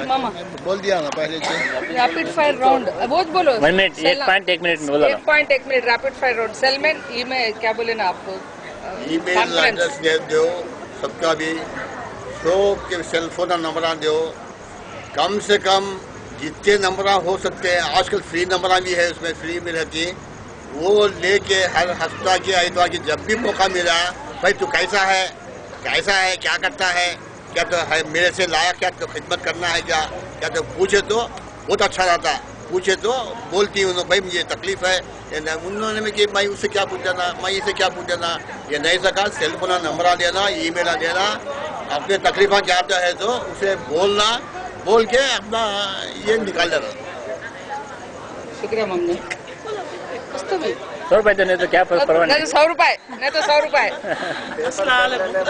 मामा बोल दिया ना पहले रैपिड फायर राउंड, वो बोलो 1 मिनट 1.1 मिनट में बोला 1.1 minute rapid fire round. Salesman email क्या बोले ना आपको, ईमेल एड्रेस दो सबका भी, सबके सेल फोन नंबर दो, कम से कम जितने नंबर हो सकते हैं। आजकल फ्री नंबर भी है, उसमें फ्री भी रहती है, वो लेके हर हफ्ता की आइतवार की जब भी मौका मिला, भाई तू कैसा है क्या करता है, क्या तो है मेरे से लायक, क्या तो खिदमत करना है, क्या तो पूछे तो बहुत अच्छा रहता। पूछे तो बोलती हूँ भाई मुझे तकलीफ है, उन्होंने में कि मैं उससे क्या पूछा था, मैं इसे क्या पूछा था, ये नहीं सका। सेल फोन नंबर देना, ईमेल देना, अपने तकलीफा जानता है तो उसे बोलना, बोल के अपना ये निकाल देना। शुक्रिया मम्मी। 100 रुपए देने तो क्या परवाह नहीं, 100 रुपए नहीं तो 100 रुपए।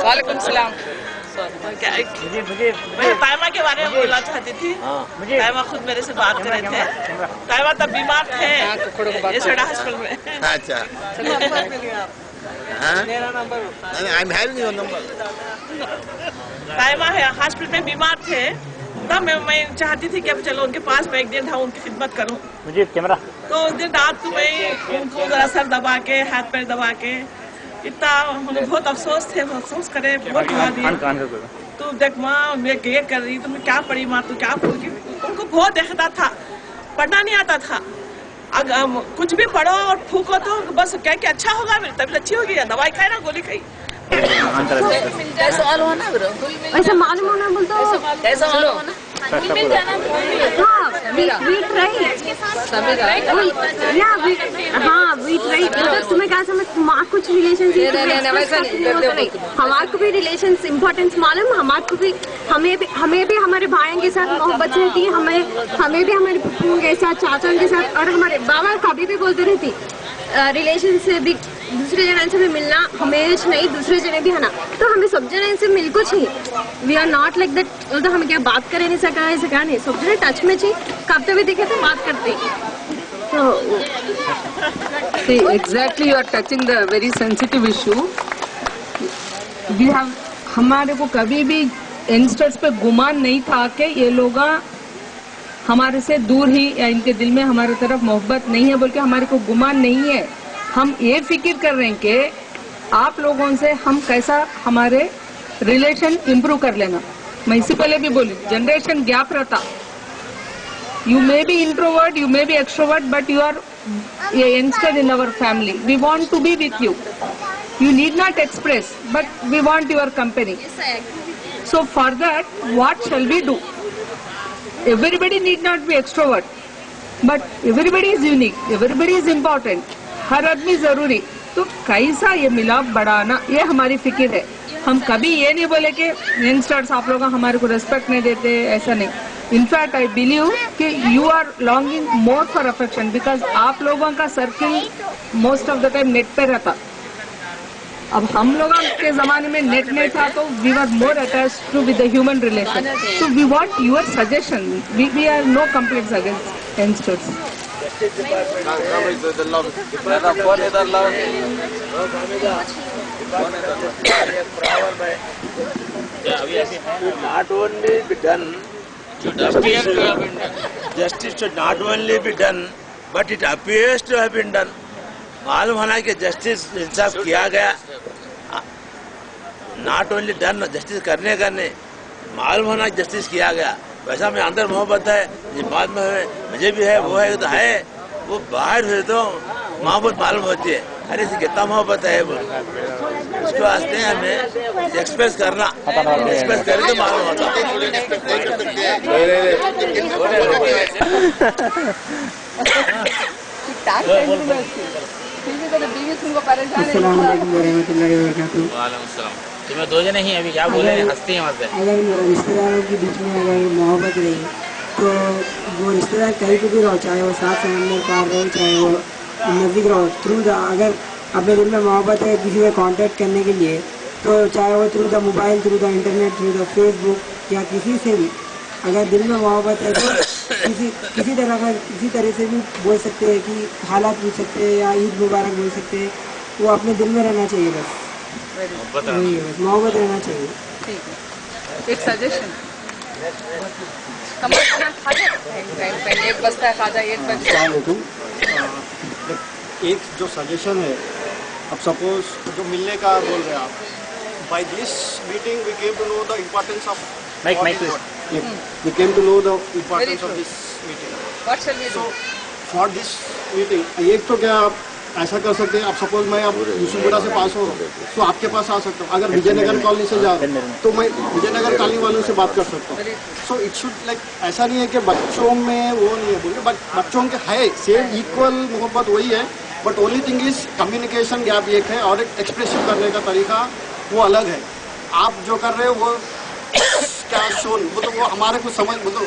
वालेकुम सलाम। मैं तायमा के बारे में बोलना चाहती थी। तायमा खुद मेरे से बात कर रहे थे। तायमा तब बीमार थे हॉस्पिटल में। अच्छा I am having your number. तायमा हॉस्पिटल में बीमार थे, तब मैं चाहती थी कि अब चलो उनके पास मैं एक दिन था उनकी खिदमत करूं। मुझे कैमरा तो उस दिन रात को मैं उनको जरा सर दबा के, हाथ पैर दबा के, इतना हमें बहुत अफसोस थे, अफसोस करे बहुत दुआ दिए। तो देख माँ मैं ये कर रही, तो मैं क्या पढ़ी माँ, तू क्या पढ़ी। उनको बहुत देखता था, पढ़ना नहीं आता था। अगर कुछ भी पढ़ो और फूको तो बस क्या कि अच्छा होगा, मेरी तबीयत अच्छी होगी, दवाई खाए ना गोली खाई। ऐसा मालूम होना बोलते हो, कैसा मालूम होना, हाँ तुम्हें क्या समझ कुछ रिलेशनशिप हमारे को भी रिलेशन इम्पोर्टेंस मालूम, हमारे को भी हमें भी हमारे भाइयों के साथ मोहब्बत रहती है, हमें भी हमारे पप्पू के साथ, चाचा के साथ, और हमारे बाबा कभी भी बोलते रहती रिलेशन से भी दूसरे जने से भी मिलना, हमें नहीं दूसरे जने भी है ना, तो हमें सब जने से मिल को चाहिए। We are not like that, तो हम क्या बात करें नहीं सका ऐसे कहा नहीं, सब जने टच में चाहिए, कब तो भी दिखे तो बात करते तो exactly you are touching the very sensitive issue. We have, हमारे को कभी भी यंगस्टर्स पे गुमान नहीं था कि ये लोग हमारे से दूर ही या इनके दिल में हमारे तरफ मोहब्बत नहीं है बोल के हमारे को गुमान नहीं है। हम ये फिक्र कर रहे हैं कि आप लोगों से हम कैसा हमारे रिलेशन इम्प्रूव कर लेना। मैं इससे पहले भी बोली, जनरेशन गैप रहता, you may be introvert, you may be extrovert, but you are a youngster in our family. We want to be with you. You need not express, but we want your company. So for that, what shall we do? Everybody need not be extrovert, but everybody is unique. Everybody is important. हर आदमी जरूरी। तो कैसा ये मिलाप बढ़ाना, ये हमारी फिक्र है। हम कभी ये नहीं बोले कि यंगस्टर्स आप लोग हमारे को रेस्पेक्ट नहीं देते, ऐसा नहीं। इनफैक्ट आई बिलीव कि you are longing more for affection, because आप लोगों का circle most of the time net पे रहता। अब हम लोगों के जमाने में नेट नहीं था, तो we were more attached to with the human relation. So we want your suggestion, we are no complaints against youngsters. Not only be done, justice should not only be done, but it appears to have been done. मालूम होना कि justice इंसाफ किया गया, not only done, justice करने का नहीं, मालूम होना जस्टिस किया गया। वैसा में अंदर मोहब्बत है, ये बाद में मुझे भी है, वो है तो है, वो बाहर हुए तो मोहब्बत मालूम होती है। अरे से कितना मोहब्बत है वो, उसको वास्ते हमें एक्सप्रेस करना, एक्सप्रेस करें तो मालूम होता तुम्हें दो जने ही अभी क्या बोले, हंसती हैं वहाँ से। अगर रिश्तेदारों के बीच में अगर मोहब्बत रही तो वो रिश्तेदार कहीं पे भी रहो, चाहे वो साथ समंदर पार रहो, चाहे वो नज़दीक रहो, थ्रू द अगर अपने दिल में मोहब्बत है किसी से कांटेक्ट करने के लिए, तो चाहे वो through the mobile, through the internet, through the Facebook या किसी से भी अगर दिल में मोहब्बत है तो किसी तरह से भी बोल सकते हैं कि हालात पूछ सकते हैं या ईद मुबारक बोल सकते हैं। वो अपने दिल में रहना चाहिए, बस मोहब्बत रहना चाहिए। ठीक है, एक सजेशन, एक बस्ता खाजा, एक बस्ता। एक जो सजेशन है, अब सपोज जो मिलने का बोल रहे हैं आप, by this meeting we came to know the importance of we came to know the importance of this meeting. What shall we do? For this meeting, एक तो क्या आप ऐसा कर सकते हैं, आप सपोज मैं अब यूसुफपुरा से पास हो तो आपके पास आ सकता हूँ, अगर विजयनगर कॉलोनी से जा तो मैं विजयनगर कॉलोनी वालों से बात कर सकता हूँ। सो इट शुड लाइक, ऐसा नहीं है कि बच्चों में वो नहीं है बोलिए, बट बच्चों के है सेम इक्वल मोहब्बत वही है, but only thing is communication gap एक है और एक एक्सप्रेसिव करने का तरीका वो अलग है। आप जो कर रहे हो वो क्या शोन, मतलब वो हमारे को समझ, मतलब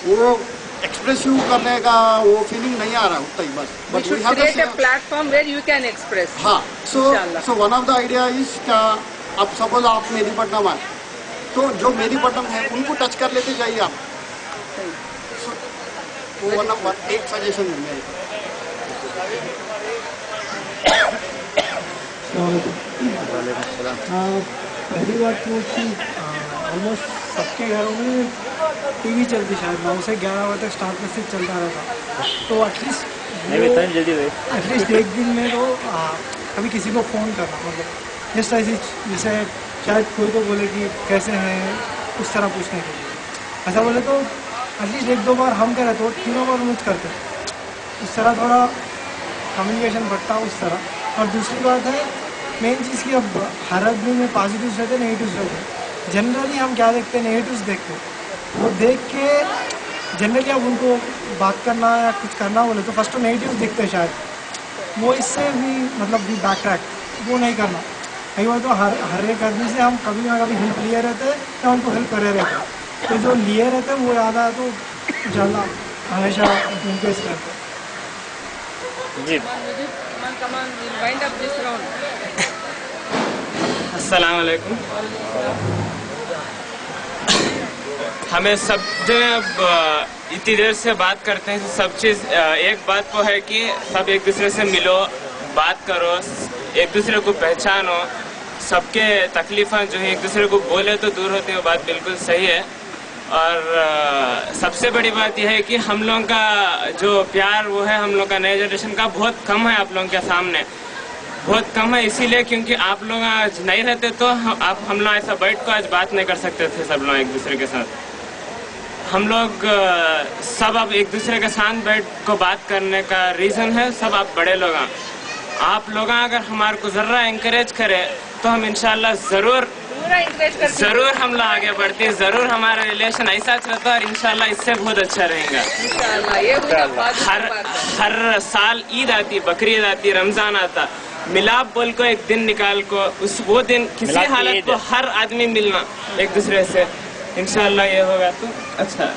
वो एक्सप्रेसिव करने का वो फीलिंग नहीं आ रहा उतना ही बस। But we have create a platform where you can express. हाँ, so one of the idea is क्या, आप सपोज आप मेदीपट्टनम आए तो जो मेदीपट्टनम है उनको टच कर लेते जाइए आप। वो वन ऑफ एक सजेशन है मेरे। पहली बात वो कि ऑलमोस्ट सबके घरों में टीवी चलती, शायद 9 से 11 बजे तक स्टार्ट मैसेज चलता रहता, तो एटलीस्ट एक दिन में तो कभी किसी को फ़ोन करना, मतलब जिस ऐसी जैसे शायद कोई को बोले कि कैसे हैं, उस तरह पूछने के लिए ऐसा बोले तो एटलीस्ट 1-2 बार हम करें तो 3 बार मुझ करते, उस तरह थोड़ा कम्युनिकेशन बढ़ता उस तरह। और दूसरी बात है मेन चीज़ की, अब हर आदमी में पॉजिटिव्स रहते, नेगेटिव्स रहते। जनरली हम क्या देखते हैं, नेगेटिव्स देखते हैं। वो देख के जनरली अब उनको बात करना या कुछ करना बोले तो फर्स्ट तो नेगेटिव दिखते हैं शायद, वो इससे भी मतलब भी बैक ट्रैक वो नहीं करना। कई बार तो हर एक आदमी से हम कभी ना कभी हेल्प लिए रहते हैं या उनको हेल्प करे रहते हैं, तो जो लिए रहते हैं वो याद आया तो ज़्यादा हमेशा इनकेस करते हैं। जी अस्सलाम वालेकुम। हमें सब जो है अब इतनी देर से बात करते हैं, सब चीज़ एक बात तो है कि सब एक दूसरे से मिलो, बात करो, एक दूसरे को पहचानो, सबके तकलीफ़ें जो है एक दूसरे को बोले तो दूर होती है, वो बात बिल्कुल सही है। और सबसे बड़ी बात यह है कि हम लोगों का जो प्यार वो है, हम लोग का नए जनरेशन का बहुत कम है आप लोगों के सामने, बहुत कम है। इसीलिए क्योंकि आप लोग आज नहीं रहते तो हम लोग ऐसा बैठ को आज बात नहीं कर सकते थे सब लोग एक दूसरे के साथ। हम लोग सब अब एक दूसरे के साथ बैठ को बात करने का रीज़न है सब आप बड़े लोग हैं। आप लोग अगर हमारे को ज़रा इंकरेज करें तो हम इंशाल्लाह ज़रूर हम लोग आगे बढ़ते, ज़रूर हमारा रिलेशन ऐसा चलता है और इंशाल्लाह इससे बहुत अच्छा रहेगा। हर साल ईद आती, बकरीद आती, रमज़ान आता, मिलाप बोल को एक दिन निकाल को वो दिन किसी हालत को हर आदमी मिलना एक दूसरे से, इंशाल्लाह ये होगा तो अच्छा है।